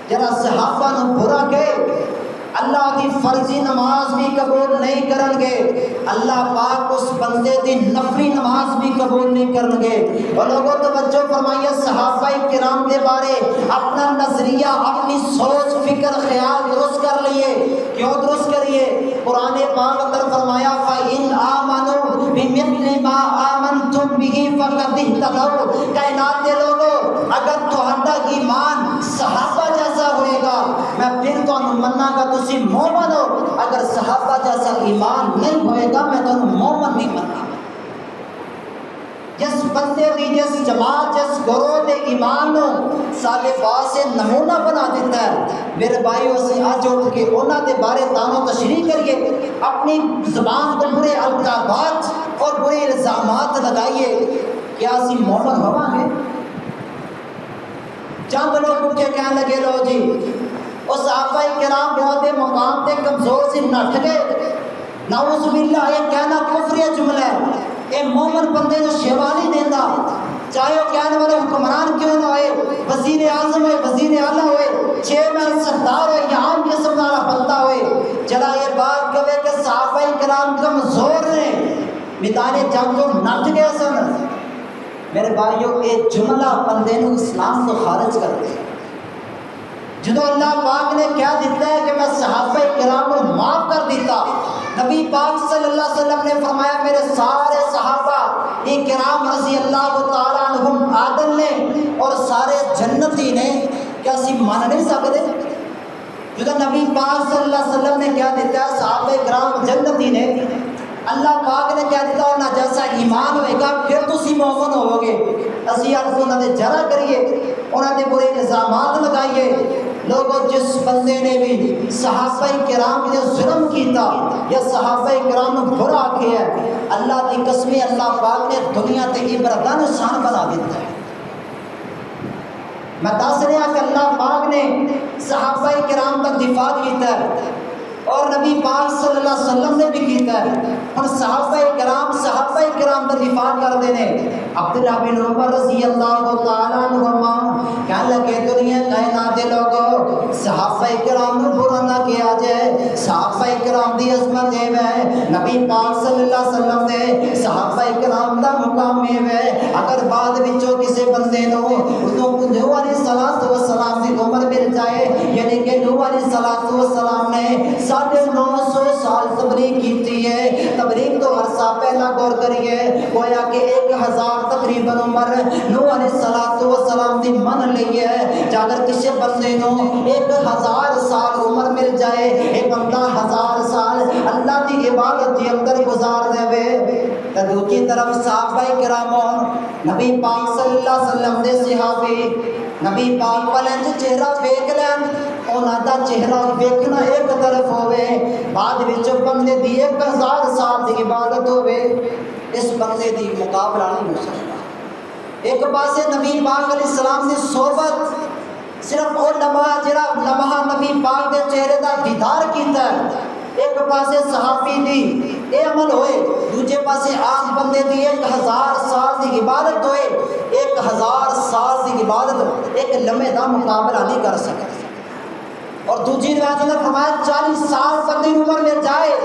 جرا صحابہ نو برا کہ اللہ کی فرضی نماز بھی قبول نہیں کرن گے، اللہ پاک اس بندے دی نفلی نماز بھی قبول نہیں کرن گے۔ اور لوگوں توجہ فرمائیے، صحابہ کرام کے بارے اپنا نظریہ، اپنی سوچ فکر خیال درست کر لیے۔ کیوں درست کریے؟ قرآن پاک اندر فرمایا فَإِنْ آمَنُوا بِمِثْلِ مَا آمَنْتُمْ بِهِ فَقَدِ اهْتَدَوْا۔ کائنات کے لوگوں، اگر تہاڈا ایمان صحابہ جیسا ہوئے گا میں پھر تانوں مننا گا تسی مومن ہو، اگر صحابہ جیسا ایمان نہیں ہوئے گا میں تانوں مومن نہیں مننا۔ جس بندے دی، جس جماعت، جس گروہ دے ایمان نو سالے باز سے نمونہ بنا دیتا ہے، میرے بھائیو سے آج اٹھ کے انہاں دے بارے تانوں تشریح کریے، اپنی زبان کو برے القابات اور برے الزامات لگائیے، کیا اسی مومن ہوا گے؟ چند لوگ اٹھ کے کہنے لگے لو جی اور صحابہ کرام بہت مقام تے کمزور سے نٹ گئے، نعوذ باللہ، یہ کہنا کفر جملہ ہے، یہ مومن بندے جو شیوا نہیں دینا، چاہے وہ کہنے والے حکمران کیوں نہ ہوئے، وزیر اعظم ہوئے، وزیر اعلیٰ ہوئے، چیئرمین سردار ہوئے یا عام قسم والا بندہ ہوئے، جڑا یہ بات کہے کہ صحابہ کرام کمزور نے، میدان جنگ تو نٹ گئے سن، میرے بھائیو یہ جملہ بندے نو اسلام تو خارج کر دے۔ جدو اللہ پاک نے کیا دیتا ہے کہ میں صحابہ کرام کو معاف کر دیتا، نبی پاک صلی اللہ علیہ وسلم نے فرمایا میرے سارے صحابہ کرام رضی اللہ تعالیٰ عنہم عادل نے اور سارے جنتی نے، کیا اسی مان نہیں سکتے؟ جدو نبی پاک صلی اللہ علیہ وسلم نے کیا دیتا ہے صحابہ کرام جنتی نے، اللہ پاک نے کہہ دیتا ہونا جیسا ایمان ہوئے گا پھر تسی مومن ہوو گے۔ اسی آپ کو انہوں نے جرا کریے، انہوں نے برے الزامات لگائیے۔ لوگوں جس بندے نے بھی صحابہ کرام کے ظلم کیتا یا صحابہ کرام نے برا کیا ہے، اللہ کی قسم اللہ پاک نے دنیا تے عبرت دا نشان بنا دیتا ہے۔ میں دس رہا کہ اللہ پاک نے صحابہ کرام کا دفاع کیتا ہے اور نبی پاک صلی اللہ علیہ وسلم نے بھی کیتا ہے، اور صحابہ کرام کا دفاع کر دینے۔ عبداللہ بن عمر رضی اللہ تعالیٰ عنہما کہنے لگے دنیا کائنات دے لوگوں صحابہ کرام کو برا نہ کیا جائے، صحابہ کرام دی عظمت ہے، نبی پاک صلی اللہ علیہ وسلم نے صحابہ کرام دا مقام ہے۔ اگر بعد وچوں کسی بندے نو نوح علیہ السلام دی عمر مل جائے، یعنی کہ نوح علیہ السلام نے 950 سال تبلیغ کیتی ہے، تبلیغ تو عرصہ پہلا غور کریے، گویا کہ 1000 تقریباً عمر نوح علیہ السلام دی من لئی ہے۔ اگر کسی بندے نو 1000 سال عمر مل جائے، ایک بندہ 1000 سال اللہ دی عبادت کے اندر گزار دے، تو دوسری طرف صحابہ کرام نبی پاک صلی اللہ علیہ وسلم دے صحابی نبی پاک والے چہرہ دیکھ لین، انہاں دا چہرہ دیکھنا ایک طرف ہوئے، بعد وچ بندے دی 1000 سال دی عبادت ہوئے، اس بندے دی مقابلہ نہیں ہو سکتا۔ ایک پاسے نبی پاک علیہ السلام دی صحبت، صرف وہ لمحہ نبی پاک دے چہرے دا دیدار کیتا ہے، ایک پاسے صحابی دی یہ عمل ہوئے، دوجے پاسے آج بندے دی 1000 سال کی عبادت ہوئے، 1000 سال کی عبادت ایک لمحے دا مقابلہ نہیں کر سکتا۔ اور دوسری روایت نے فرمایا 40 سال بندے کی عمر میں جائے،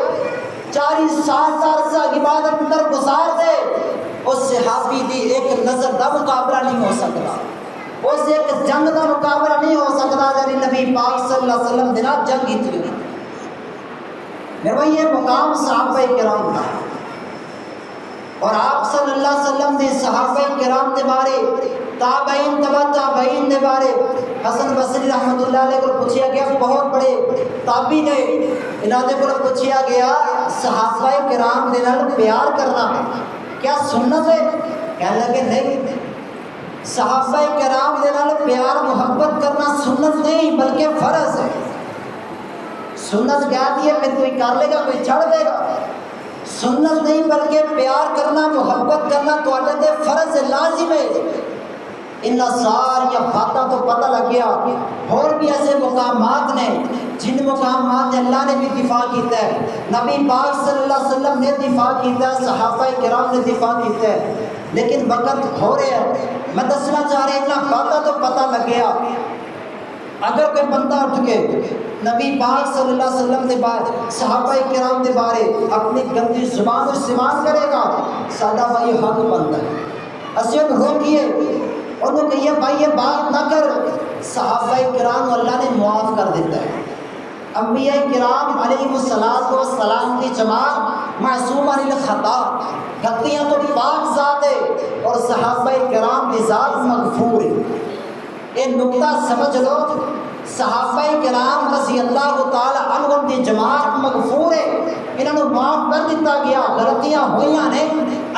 40 سال کا عرصہ عبادت اندر گزار دے، اس صحابی دی ایک نظر دا مقابلہ نہیں ہو سکتا، اس ایک جنگ دا مقابلہ نہیں ہو سکتا جب نبی پاک صلی اللہ علیہ وسلم دینا جنگ اتنی ہوئی۔ میرے بھائی یہ مقام صحابہ کرام کا، اور آپ صلی اللہ علیہ وسلم نے صحابہ کرام کے بارے، تابعین تبع تابعین کے بارے، حسن بصری رحمۃ اللہ علیہ کو پوچھا گیا، بہت بڑے تابعی نے، انہوں نے کو پوچھا گیا صحابہ کرام کے نال پیار کرنا کیا سنت ہے؟ کہنے لگے نہیں، صحابہ کرام کے نال پیار محبت کرنا سنت نہیں بلکہ فرض ہے۔ سنت کیا دی ہے کہ کوئی کر لے گا کوئی چھڑ دے گا، سنت نہیں بلکہ پیار کرنا محبت کرنا تو تے فرض لازم ہے۔ ان ساری باتوں تو پتہ لگ گیا اور بھی ایسے مقامات نے جن مقامات اللہ نے بھی دفاع کیتا ہے، نبی پاک صلی اللہ علیہ وسلم نے دفاع کیتا ہے، صحابہ کرام نے دفاع کیتا ہے، لیکن وقت ہو رہا ہے، میں دسنا چاہ رہا اتنا باتوں تو پتہ لگ گیا۔ اگر کوئی بندہ اٹھ کے نبی پاک صلی اللہ علیہ وسلم کے بعد صحابہ کرام کے بارے اپنی گندی زبان استعمال کرے گا، سادہ بھائی حق بنتا ہے، اسی ان روکیے، انہوں کہیے بھائی یہ بات نہ کر۔ صحابہ کرام اللہ نے معاف کر دیتا ہے، انبیاء کرام علیہ السلام کی جماعت معصوم عن الخطا، غلطیاں تو پاک ذات ہے، اور صحابہ کرام کی ذات مغفور ہے۔ یہ نقطہ سمجھ لو، صحابہ کرام رضی اللہ تعالی عنہم کی جماعت مغفور ہے، انہوں نے معاف کر دیتا گیا، غلطیاں ہوئیاں نے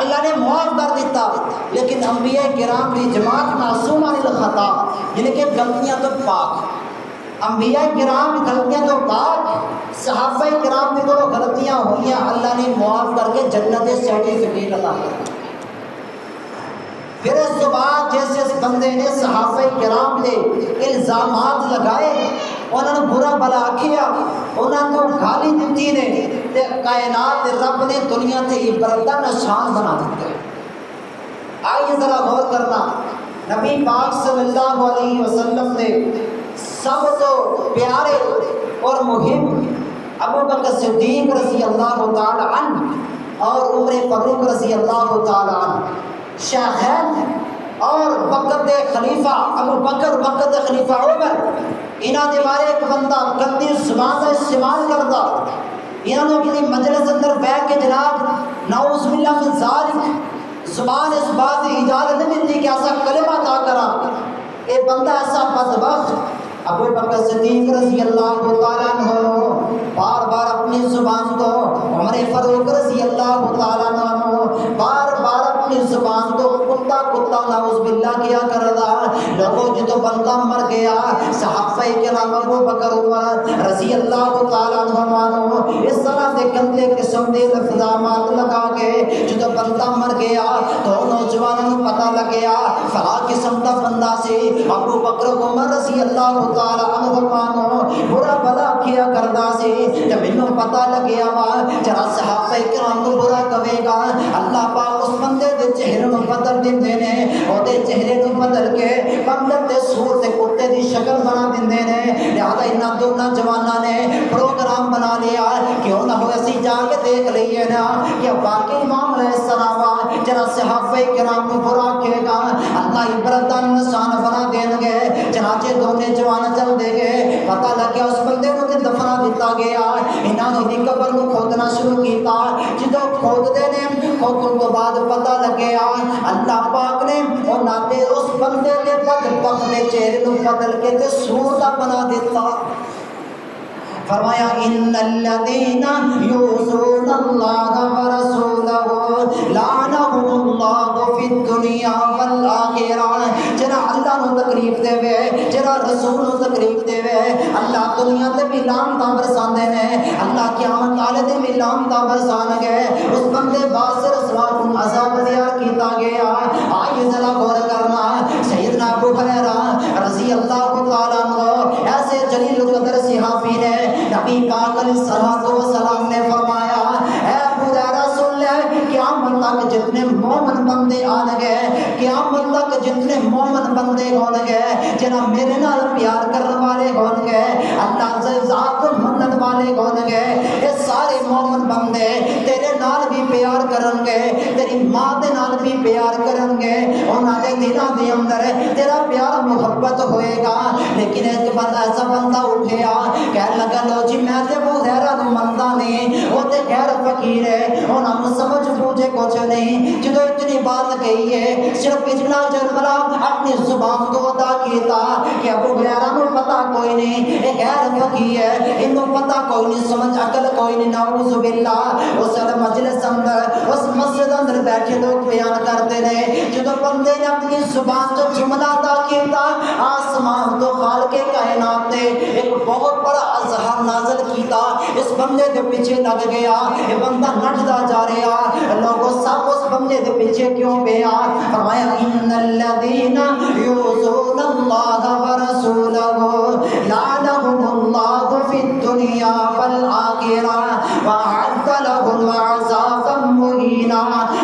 اللہ نے معاف کر دیتا، لیکن انبیاء کرام کی جماعت معصوم عن الخطا، یعنی کہ غلطیاں تو پاک، انبیاء کرام غلطیاں تو پاک، صحابہ کرام کی تو غلطیاں ہوئیاں اللہ نے معاف کر کے جنت سرٹیفکیٹ عطا کر۔ پھر اس کے بعد جیسے اس بندے نے صحابہ کرام نے الزامات لگائے، انہوں نے برا بلا کیا، انہوں نے گالی دیتی نے، تے کائنات رب نے دنیا تے عبرت دا نشان بنا دیتے۔ آئیے ذرا غور کرنا، نبی پاک صلی اللہ علیہ وسلم نے سب تو پیارے اور مہم ابو بکر صدیق رضی اللہ تعالی عنہ اور عمر فاروق رضی اللہ تعالی عنہ شیخین اور وقت خلیفہ ابو بکر وقت خلیفہ عمر، انہوں نے بارے ایک بندہ گندی زبان کا استعمال کرتا، انہوں نے اپنی مجلس اندر بیٹھ کے جناب نعوذ باللہ من ذالک زبان اس بات کی اجازت نہیں دیتی کہ ایسا کلمہ ادا کرا، یہ بندہ ایسا بدبخت ابو بکر صدیق رضی اللہ تعالیٰ عنہ بار بار اپنی زبان کو، عمر فاروق رضی اللہ تعالیٰ عنہ بار بار اپنی زبان کو کتا کتا نعوذ باللہ کیا کر رہا۔ لوگوں جدو بندہ مر گیا، صحابہ کرام ابو بکر عمر رضی اللہ تعالیٰ عنہ اس طرح کے گندے قسم کے الزامات لگا کے جدو بندہ مر گیا تو نوجوانوں کو پتہ لگ گیا فلاں قسم کا بندہ سے ابو بکر عمر رضی اللہ تعالی عنہ برا بلا کیا کرتا سے، جب انہوں پتہ لگیا وا جرا صحابہ کرام کو برا کہے گا، اللہ پاک اس بندے دے چہرے نو بدل دیندے نے، او دے چہرے نو بدل کے بندر تے سور تے کتے دی شکل بنا دیندے نے۔ لہذا انہاں دونوں جواناں نے پروگرام بنا لیا کیوں نہ ہو اسی جا کے دیکھ لئیے نا کہ باقی معاملہ اس طرح وا جرا صحابہ کرام کو برا کہے گا اللہ عبرت دا نشان بنا دین گے۔ چنانچہ دونوں جوان چل دے گئے، پتہ لگ گیا اس بندے کو تے دفنا دیتا گیا، انہاں نے دی قبر کو کھودنا شروع کیتا، جدو کھود دے نے کھودن تو بعد پتہ لگیا اللہ پاک نے انہاں دے اس بندے دے بدبخت دے چہرے کو بدل کے تے سور دا بنا دیتا۔ فرمایا ان الذين يؤذون الله ورسوله لعنهم الله في الدنيا والآخرة، جنا اللہ نو تکلیف دے وے، جنا رسول نو تکلیف دے وے، اللہ دنیا تے بھی لعنتاں برساندے نے، اللہ قیامت والے تے بھی لعنتاں برسان گے، اس بندے باسر سوال کو عذاب دیار کیتا گیا۔ آئیے ذرا غور کرنا، سیدنا ابو ہریرہ رضی اللہ تعالیٰ عنہ ایسے جلیل القدر صحابی نے نبی پاک علیہ السلام نے فرمایا اے ابو تک جتنے مومن بندے آن گئے، قیامت تک جتنے مومن بندے ہون گئے جنہاں میرے نال پیار کرنے والے ہون گئے، اللہ سے ذات منن والے ہون گئے، یہ سارے مومن بندے تیرے نال بھی پیار کرن گے، تیری ماں دے نال بھی پیار کرن گے، انہاں دے دلاں دے اندر تیرا پیار محبت ہوئے گا۔ لیکن ایک بندہ ایسا بندہ اٹھیا کہنے لگا لو جی میں تے وہ غیرہ نو منتا نہیں، وہ تے غیر فقیر ہے، انہاں نو سمجھ بوجھے کچھ نہیں، جدو اتنی بات کہی ہے صرف اتنا جرملا اپنی زبان کو ادا کیتا کہ ابو غیرہ نو پتہ کوئی نہیں یہ غیر فقیر ہے، انہوں پتہ کوئی نہیں، سمجھ عقل کوئی نہیں، نعوذ باللہ۔ اس مجلس اندر اس مسجد اندر بیٹھے لوگ بیان کرتے رہے، جدو بندے نے اپنی زبان جو جملہ ادا کیتا آسمان تو خالق کائنات نے ایک بہت بڑا اظہار نازل کیتا، اس بندے کے پیچھے لگ گیا، یہ بندہ نٹدا جا رہا، لوگوں سب اس بندے کے پیچھے کیوں گیا؟ فرمایا ان الذین یؤذون اللہ ورسولہ لعنہم اللہ فی الدنیا والآخرہ وأعد لهم عذابا مہینا۔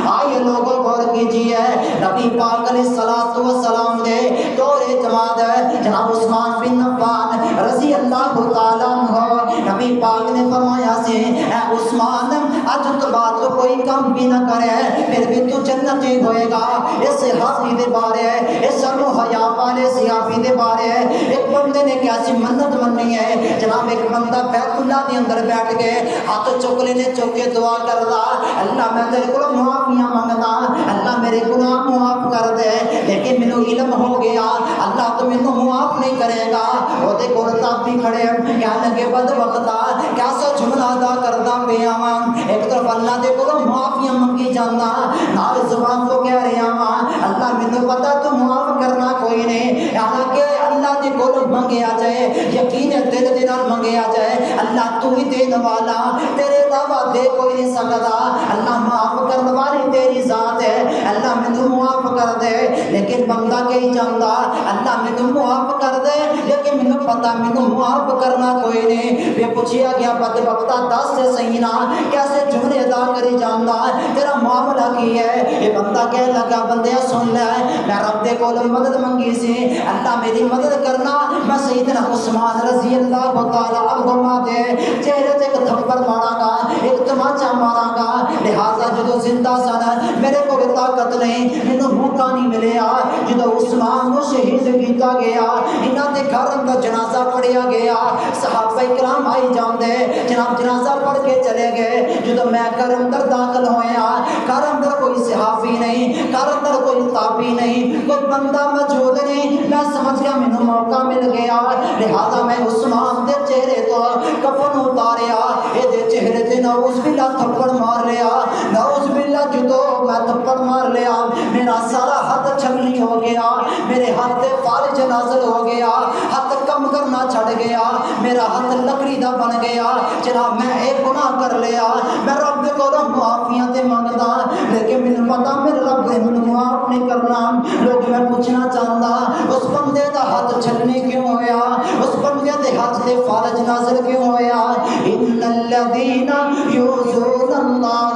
آئیے لوگوں غور کیجئے، نبی پاک علیہ الصلوۃ والسلام نے دور جماعت جناب عثمان بن عفان رضی اللہ تعالیٰ عنہ، نبی پاک نے فرمایا سے اے عثمان اج تو بعد تو کوئی کام بھی نہ کرے پھر بھی تو جنتی ہوئے گا۔ اس صحابی دے بارے اس سنو حیا والے صحابی دے بارے ایک بندے نے کیسی منت مننی ہے، جناب ایک بندہ بیت اللہ کے اندر بیٹھ کے ہاتھ چک لینے چک کے دعا کردا اللہ میں تیرے کو معافیاں منگدا، اللہ میرے گناہ معاف کر دے، لیکن مینوں علم ہو گیا اللہ تو مینوں معاف نہیں کرے گا۔ وہ دے کول تاب بھی کھڑے کیا لگے بد وقتا کیسا جملہ ادا کردا پیا واں، ایک طرف اللہ دے کول معافیاں منگی جاندا، نال زبان تو کہہ رہا واں اللہ مینوں پتہ تو معاف کرنا کوئی نہیں، حالانکہ اللہ دے کول منگیا جائے یقین دل دے نال منگیا جائے اللہ تو ہی دین والا، تیرے علاوہ دے کوئی نہیں سکتا، اللہ معاف کرنے والی تیری ذات ہے، اللہ مینوں معاف کر دے، لیکن بندہ کہی جاندا اللہ مینوں معاف کر دے لیکن مینوں پتہ مینوں معاف کرنا کوئی نہیں۔ پھر پوچھیا گیا بد وقتا دس سے صحیح نہ کیسے جملے ادا کری جاندا، تیرا معاملہ کی ہے؟ یہ بندہ کہنے لگا بندیا سن لے میں رب دے کول مدد منگی سی، اللہ میری مدد کرنا، میں سیدنا عثمان رضی اللہ تعالیٰ عنہ دے چہرے تے ایک تھپڑ مارا گا، ایک تماچا مارا گا، لہذا جدو زندہ سن میرے کو طاقت نہیں، مینوں موقع نہیں ملیا، جدو عثمان کو شہید کیتا گیا انہاں دے گھر اندر جنازہ پڑھیا گیا، صحابہ کرام آئی جاندے جناب جنازہ پڑھ کے چلے گئے، جدو میں گھر اندر داخل ہویا گھر اندر کوئی صحابی نہیں، گھر اندر کوئی تابعی نہیں، کوئی بندہ موجود نہیں، میں سمجھ گیا مینوں موقع مل گیا، لہذا میں عثمان دے چہرے تو کفن اتاریا، اے دے چہرے تے نعوذ باللہ تھپڑ مار لیا، نعوذ باللہ جدو میں تھپڑ مار لیا میرا سارا ہاتھ چھلنی ہو گیا، میرے ہاتھ تے فالج نازل ہو گیا، ہاتھ کم کرنا چھڑ گیا، میرا ہاتھ لکڑی دا بن گیا، جناب میں ایک گناہ کر لیا، میں رب دے کولوں معافیاں تے منگدا لیکن مینوں پتہ میرے رب نے مینوں معاف نہیں کرنا۔ لوگ میں پوچھنا چاہندا اس بندے دا ہاتھ چھلنی کیوں ہویا، اس بندے دے ہاتھ تے فالج نازل کیوں ہویا؟ ان الذین یؤذون اللہ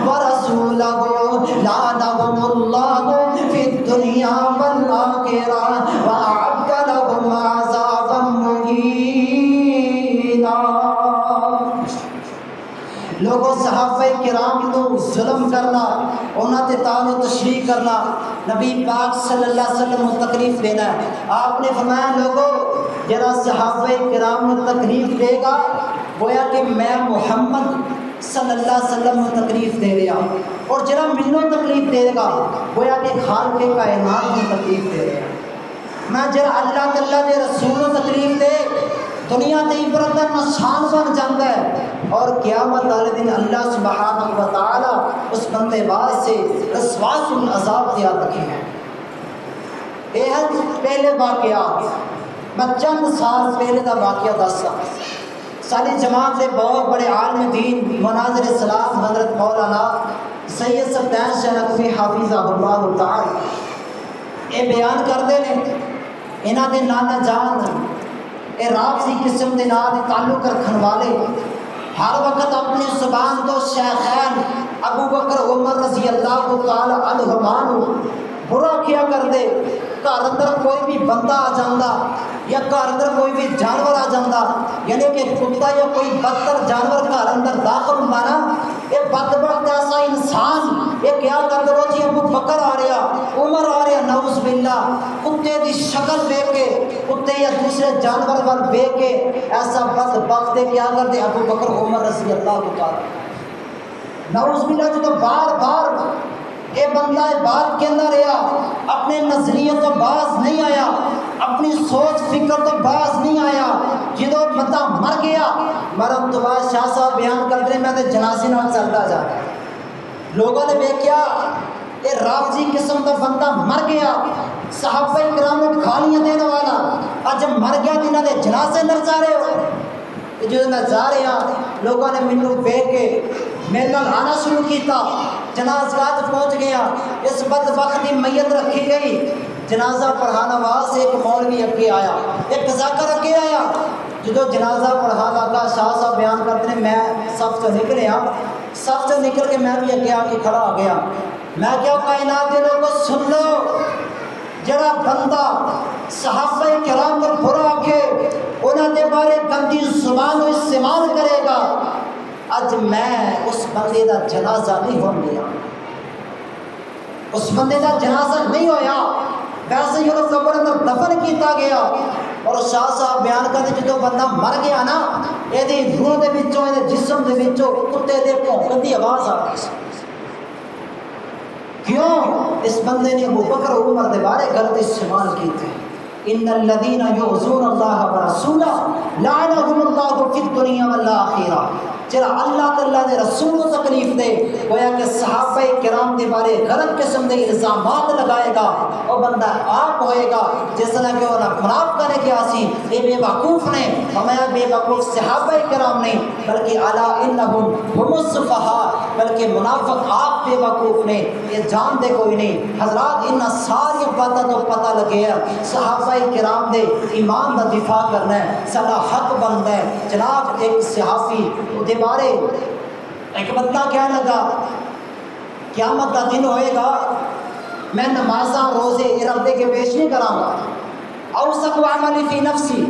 ورسولہ لعنہم اللہ فی الدنیا والآخرہ وأعد لهم عذابا مہینا۔ لوگوں صحابہ کرام کو ظلم کرنا، انہاں تے تعال و تشریح کرنا، نبی پاک صلی اللہ علیہ وسلم کو تکلیف دینا ہے۔ آپ نے فرمایا لوگوں جرا صحابہ کرام کو تکلیف دے گا گویا کہ میں محمد صلی اللہ علیہ وسلم کو تکلیف دے رہا، اور جرا منوں تکلیف دے گا گویا کہ خالق کائنات کو تکلیف دے رہا۔ میں جرا اللہ تعالیٰ دے رسول کو تکلیف دے دنیا تے عبرت دا نشان بن جاتا ہے، اور قیامت والے دن اللہ سبحانہ و تعالی اس بندے باز سے رسواس العذاب دیا رکھے ہیں۔ یہ ہے پہلے واقعات، میں چند سال پہلے کا واقعہ دسا، ساری جماعت سے بہت بڑے عالم دین مناظر اسلام حضرت مولانا سید سبطین شاہ نقوی حافظہ اللہ تعالی یہ بیان کرتے ہیں، انہاں دے نانا جان اے رافضی قسم دے نال تعلق رکھن والے ہر وقت اپنی زبان تو شیخین ابو بکر عمر رضی اللہ تعالی عنہما برا کیا کر دے، گھر اندر کوئی بھی بندہ آ جاندہ یا گھر اندر کوئی بھی جانور آ جاندہ، یعنی کہ کتا یا کوئی بدتر جانور گھر اندر داخل ہوندا نا، یہ بدبخت ایسا انسان یہ کیا کرتے ہو جی ابو بکر آ رہا، عمر آ رہا، نعوذ باللہ، کتے دی شکل دے کے، کتے یا دوسرے جانور پر دے کے ایسا بدبخت دے کیا کرتے ابو بکر عمر رضی اللہ تعالی نعوذ باللہ، جو بار بار یہ بندہ بات کے اندر رہا، اپنے نظریے تو باز نہیں آیا، اپنی سوچ فکر تو باز نہیں آیا، جدو بندہ مر گیا مرم تو بعد شاہ صاحب بیان کر رہے میں تو جنازے نال چلتا جا، لوگوں نے دیکھا یہ رافضی قسم کا بندہ مر گیا، صحابہ کرام نے گالیاں دینے والا، اور جب مر گیا تو انہوں نے جنازے نال جا رہے ہو، جو میں جا رہے ہیں لوگوں نے مینوں دیکھ کے میرے نال آنا شروع کیتا، جنازگاہ پہنچ گیا، اس بدبخت کی میت رکھی گئی، جنازہ پڑھانا واسطے ایک مولوی اگے آیا، ایک ذاکر اگے آیا، جدو جنازہ پڑھا لگا شاہ صاحب بیان کرتے ہیں میں صف تو نکلیا، صف تو نکل کے میں بھی اگے آ کے کھڑا ہو گیا، میں کیا کائنات کے لوگوں سن لو، جڑا بندہ صحابہ کرام کو برا آکھے انہوں نے بارے گندی زبان کو استعمال کرے گا، اج میں اس بندے دا جنازہ نہیں ہو گیا، اس بندے دا جنازہ نہیں ہویا، ویسے ہی انہوں قبر اندر دفن کیتا گیا، اور شاہ صاحب بیان کرتے جدو بندہ مر گیا نا یہ روح دے وچوں یہ جسم دے وچوں کتے دے بھونکن دی آواز آ گئی، کیوں اس بندے نے ابو بکر عمر دے بارے غلط استعمال کیتے، ان الذين يؤذون الله ورسوله لعنهم الله في الدنيا والاخره، جڑا اللہ تعالیٰ دے رسول کو تکلیف دے گویا کہ صحابہ کرام دے بارے غلط قسم دے الزامات لگائے گا، وہ بندہ آپ ہوئے گا جس طرح کہ وہ منافقہ نے کیا سی یہ بے وقوف نے، ہمیں بے وقوف صحابہ کرام نہیں بلکہ الا انہم هم السفہاء، بلکہ منافق آپ بے وقوف نے، یہ جانتے کوئی نہیں، حضرات ان ساری باتوں تو پتہ لگے ہے صحابہ کرام دے ایمان دا دفاع کرنا ہے سارا حق بنتا ہے، جناب ایک صحافی دے بارے ایک بندہ کہنے لگا قیامت کا دن ہوئے گا میں نمازاں روزے ارادے کے پیش نہیں کراں گا، اوثق عملی فی نفسی،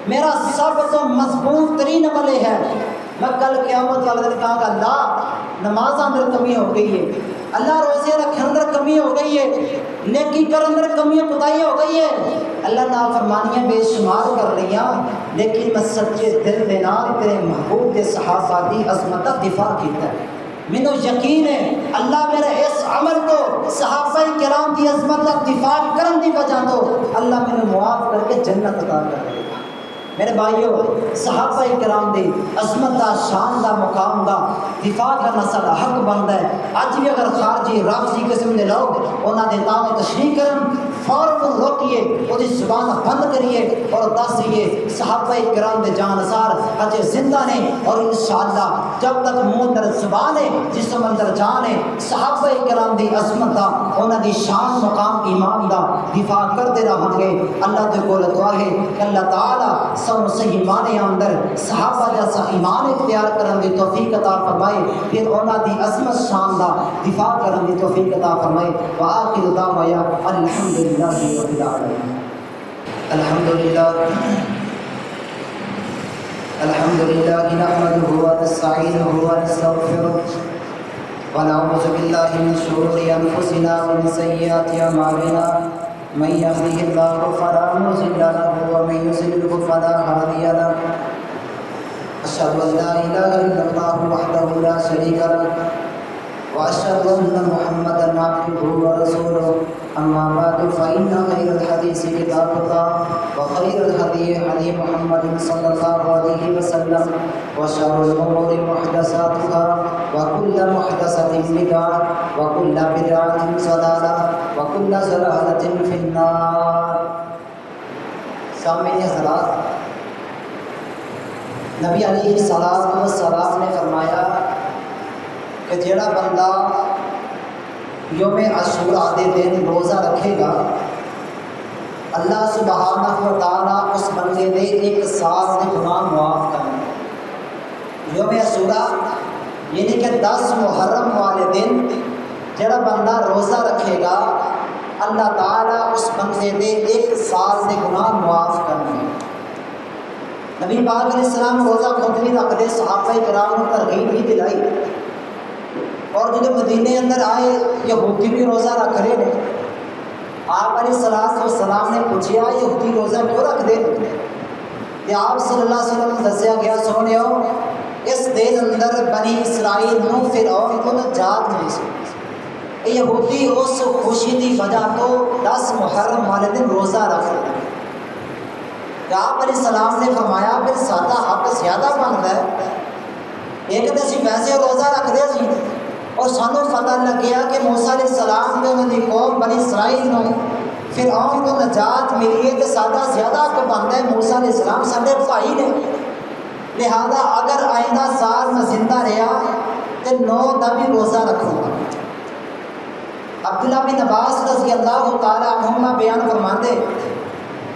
میرا سب تو مضبوط ترین عمل ہے، میں کل قیامت والے دن کہاں گا اللہ نماز اندر کمی ہو گئی ہے، اللہ روزے رکھنے اندر کمی ہو گئی ہے، نیکی کر اندر کمی کوتاہی ہو گئی ہے، اللہ نافرمانیاں بے شمار کر رہی ہیں، لیکن میں سچے دل دے نال تیرے محبوب کے صحابہ دی عظمت کا دفاع کیتا ہے، مینوں یقین ہے اللہ میرے اس عمل کو صحابہ کرام کی عظمت کا دفاع کرن دی وجہ تو اللہ مینوں معاف کر کے جنت عطا کر دے گا۔ میرے بھائیو صحابہ کرام دی عظمت دا شان دا مقام دا دفاع کرنا سارا حق بنتا ہے، اج بھی اگر خارجی رافضی قسم دے لوگ انہاں دے دعوے تشریح کرن فوراً روکیے، وہ زبان بند کریے اور دسیے صحابہ کرام دے جانسار اجے زندہ نے، اور انشاءاللہ جب تک منہ اندر زبان ہے جسم اندر جان ہے صحابہ کرام دی عظمت دا انہاں دی شان مقام ایمان دا دفاع کرتے رہن گے۔ اللہ دے کول دعا ہے کہ اللہ تعالی سب صحیح معنی اندر صحابہ جیسا ایمان اختیار کرن دی توفیق عطا فرمائے، پھر انہاں دی عظمت شان دا دفاع کرن دی توفیق عطا فرمائے۔ وآخر دعوانا الحمدللہ رب العالمین۔ الحمدللہ نحمده ونستعینه ونستغفره ونعوذ باللہ من شرور انفسنا ومن سیئات اعمالنا، من يهده الله فلا مضل له ومن يضلل فلا هادي له، أشهد أن لا إله إلا الله وحده لا شريك له وأشهد أن محمدا عبده ورسوله، أما بعد فإن خير الحديث كتاب الله وخير الهدي هدي محمد صلى الله عليه وسلم، وشر الأمور محدثاتها وكل محدثة بدعة وكل بدعة ضلالة وكل ضلالة في النار۔ سامعین حضرات، نبی علیہ السلام نے فرمایا کہ جڑا بندہ یوم عاشوراء دے دن روزہ رکھے گا اللہ سبحانہ و تعالیٰ اس بندے دے ایک سال دے گناہ معاف کریں۔ یوم عاشوراء یعنی کہ 10 محرم والے دن جڑا بندہ روزہ رکھے گا اللہ تعالیٰ اس بندے دے 1 سال دے گناہ معاف کرنے۔ نبی پاک علیہ السلام روزہ خود بھی رکھتے، صحابہ کرام کو ترغیب بھی دلائی، اور جب مدینے اندر آئے یہودی بھی روزہ رکھ رہے ہیں، آپ علیہ السلام نے پوچھا یہودی روزہ کیوں رکھ دے؟ کہ آپ صلی اللہ علیہ وسلم دسیا گیا سونے ہو اس دن اندر بنی اسرائیل نو فرعون کو نجات ملی سی، یہودی اس خوشی کی وجہ تو 10 محرم والے دن روزہ رکھ دے۔ آپ علیہ السلام نے فرمایا پھر سادہ حق زیادہ بنتا ہے، ایک تو اسی ویسے روزہ رکھتے سی اور سانوں پتہ لگیا کہ موسیٰ علیہ السلام نے انہوں نے قوم بنی اسرائیل نو فرعون کو نجات ملی ہے، تو سادہ زیادہ حق بنتا ہے موسیٰ علیہ السلام سارے بھائی نے، لہذا اگر آئندہ سال میں زندہ رہا تو 9 کا بھی روزہ رکھوں گا۔ عبداللہ بن عباس رضی اللہ تعالیٰ عنہما بیان فرماتے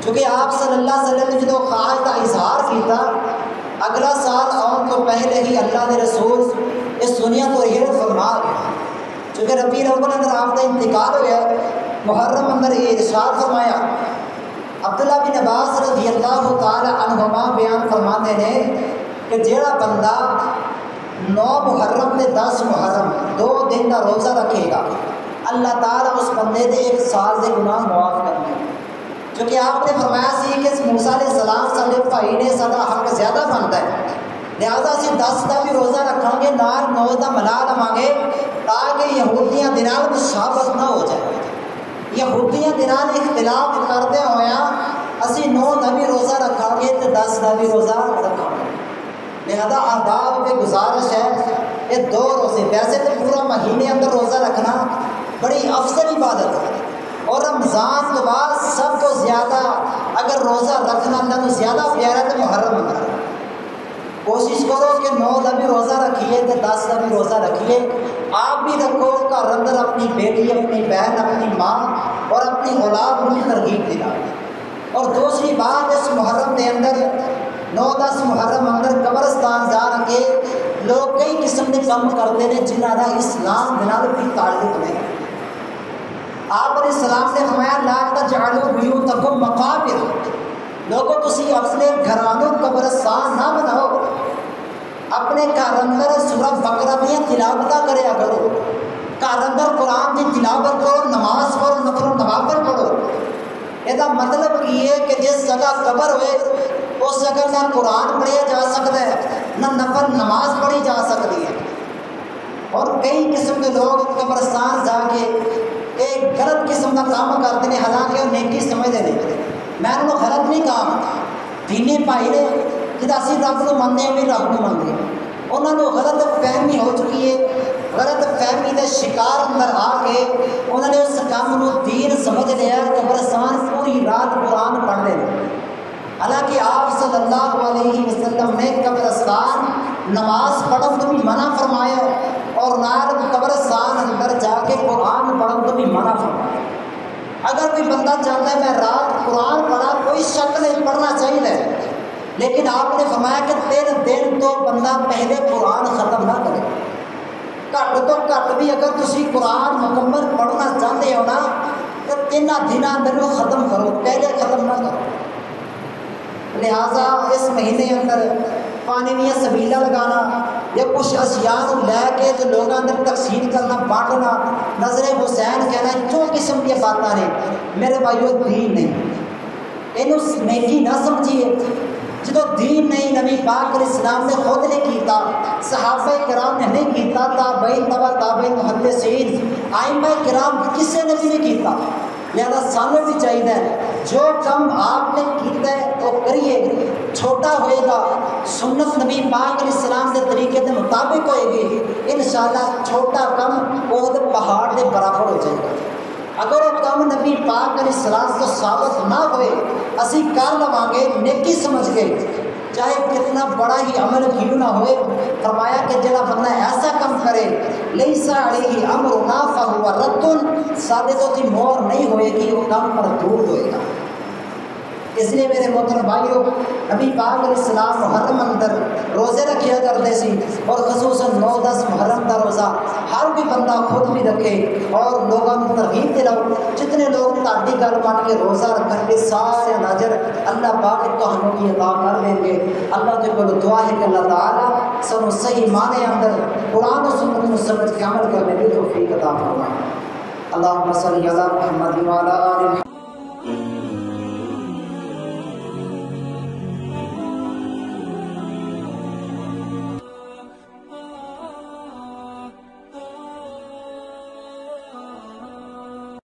چونکہ آپ صلی اللہ علیہ وسلم نے جدو خواہش کا اظہار کیتا اگلا سال آن تو پہلے ہی اللہ کے رسول اس دنیا کو رحلت فرما گیا، چونکہ ربیع الاول اندر آپ کا انتقال ہوا، محرم اندر یہ ارشاد فرمایا۔ عبداللہ بن عباس رضی اللہ تعالی عنہما بیان فرماتے ہیں کہ جیڑا بندہ 9 محرم تے 10 محرم 2 دن کا روزہ رکھے گا اللہ تعالیٰ اس بندے دے 1 سال دے گناہ معاف کرنے، کیونکہ آپ نے فرمایا سی کہ موسیٰ علیہ السلام سارے بھائی نے سارا حق زیادہ بنتا ہے، لہٰذا اسی 10 کا بھی روزہ رکھاں گے، نال 9 کا ملا لواں گے تاکہ یہودیاں دے نال مشابہت نہ ہو جائے۔ یہودیاں دے نال اختلاف کرتے ہویا اسی 9 کا بھی روزہ رکھاں گے تو 10 کا بھی روزہ رکھاں گے، لہذا آداب پہ گزارش ہے یہ 2 روزے، ویسے تو پورا مہینے اندر روزہ رکھنا بڑی افضل عبادت ہے، اور رمضان کے بعد سب کو زیادہ اگر روزہ رکھنا اللہ تو زیادہ پیارا تو محرم اندر کوشش کرو کہ 9 کا بھی روزہ رکھیے تو 10 کا بھی روزہ رکھیے، آپ بھی رکھو، گھر اندر اپنی بیٹی اپنی بہن اپنی ماں اور اپنی اولاد کو بھی ترغیب دلا۔ اور دوسری بات اس محرم کے اندر 9-10 محرم اندر قبرستان جا کے لوگ کئی قسم کے کام کرتے ہیں جنہاں کا اسلام کے نال بھی تعلق نہیں۔ آپ علیہ السلام نے فرمایا لا تجعلوا بیوتکم مقابر، لوگوں تسی اپنے گھرانوں قبرستان نہ بناؤ، اپنے گھر اندر سورہ بقرہ کی تلاوت کریا کرو، گھر اندر قرآن کی تلاوت کرو، نماز پڑھو، نفل و نوافل پڑھو۔ یہ مطلب یہ ہے کہ جس جگہ قبر ہوئے اس جگہ نہ قرآن پڑھیا جا سکتا ہے نہ نفل نماز پڑھی جا سکتی ہے، اور کئی قسم کے لوگ قبرستان جا کے ایک غلط قسم کا کام کرتے ہیں، حالانکہ وہ نیکی سمجھتے نہیں۔ میں انہوں غلط نہیں کہا، دینی بھائی نے جدا اسی رب کو منتے ہیں بھی رب کو منتے ہیں، انہوں نے غلط فہمی ہو چکی ہے، غلط فہمی کے شکار اندر آ کے انہوں نے اس کام کو دین سمجھ لیا، قبرستان پوری رات قرآن پڑھ لے، حالانکہ آپ صلی اللہ علیہ وسلم نے قبرستان نماز پڑھن تو بھی منع فرمایا اور نال قبرستان اندر جا کے قرآن پڑھن تو بھی منع فرمایا۔ اگر کوئی بندہ چاہتا ہے میں رات قرآن پڑھا کوئی شک نہیں، پڑھنا چاہیے، لیکن آپ نے فرمایا کہ 3 دن تو بندہ پہلے قرآن ختم نہ کرے، گھٹ تو گھٹ بھی اگر تسی قرآن مکمل پڑھنا چاہتے ہو نا تو 3 دنوں اندر وہ ختم کرو، پہلے ختم نہ کرو۔ لہٰذا اس مہینے اندر پانی میں سبیلا لگانا یا کچھ اشیاء لے کے تو لوگوں اندر تقسیم کرنا بانٹنا، نظر حسین کہنا، جو قسم کی باتیں نے میرے بھائیو دین نہیں، یہ نیکی نہ سمجھیے۔ جدو دین نہیں نبی پاک علیہ السلام نے خود نے کیتا، صحابہ کرام نے نہیں کیتا، تابعین تبع تابعین محدثین ائمہ کرام کسی نے بھی نہیں کیتا، لہذا سانوں بھی چاہیے جو کم آپ نے کیتا ہے تو کریے، چھوٹا ہوئے گا سنت نبی پاک علیہ السلام کے طریقے کے مطابق ہوئے گی، انشاءاللہ چھوٹا کم وہ پہاڑ کے برابر ہو جائے گا۔ اگر وہ کم نبی پاک علیہ السلام کو ثابت نہ ہوئے اسی کر لواں گے نیکی سمجھ گئے، چاہے کتنا بڑا ہی عمل کیوں نہ ہوئے۔ فرمایا کہ جڑا بندہ ایسا کم کرے لیسا علیہ امرنا فہو رد، سادے تو دی مور نہیں ہوئے گی، وہ کام مردود ہوئے گا۔ اس لیے میرے محترم بھائیوں، نبی پاک علیہ السلام محرم اندر روزے رکھیا کرتے سی، اور خصوصاً 9-10 محرم کا روزہ ہر بھی بندہ خود بھی رکھے اور لوگوں کو ترغیب دلاؤ۔ جتنے لوگ تاڑی گل مان کے روزہ رکھن کے سارے نظر اللہ پاک تہانوں کی عطا کر دیں گے۔ اللہ کے کو دعا ہے کہ اللہ تعالیٰ سب صحیح معنی اندر قرآن و سنت کو سمجھ کے عمل کرنے کی توفیق عطا فرمائے۔ اللہم صلی علی محمد وعلی آل محمد۔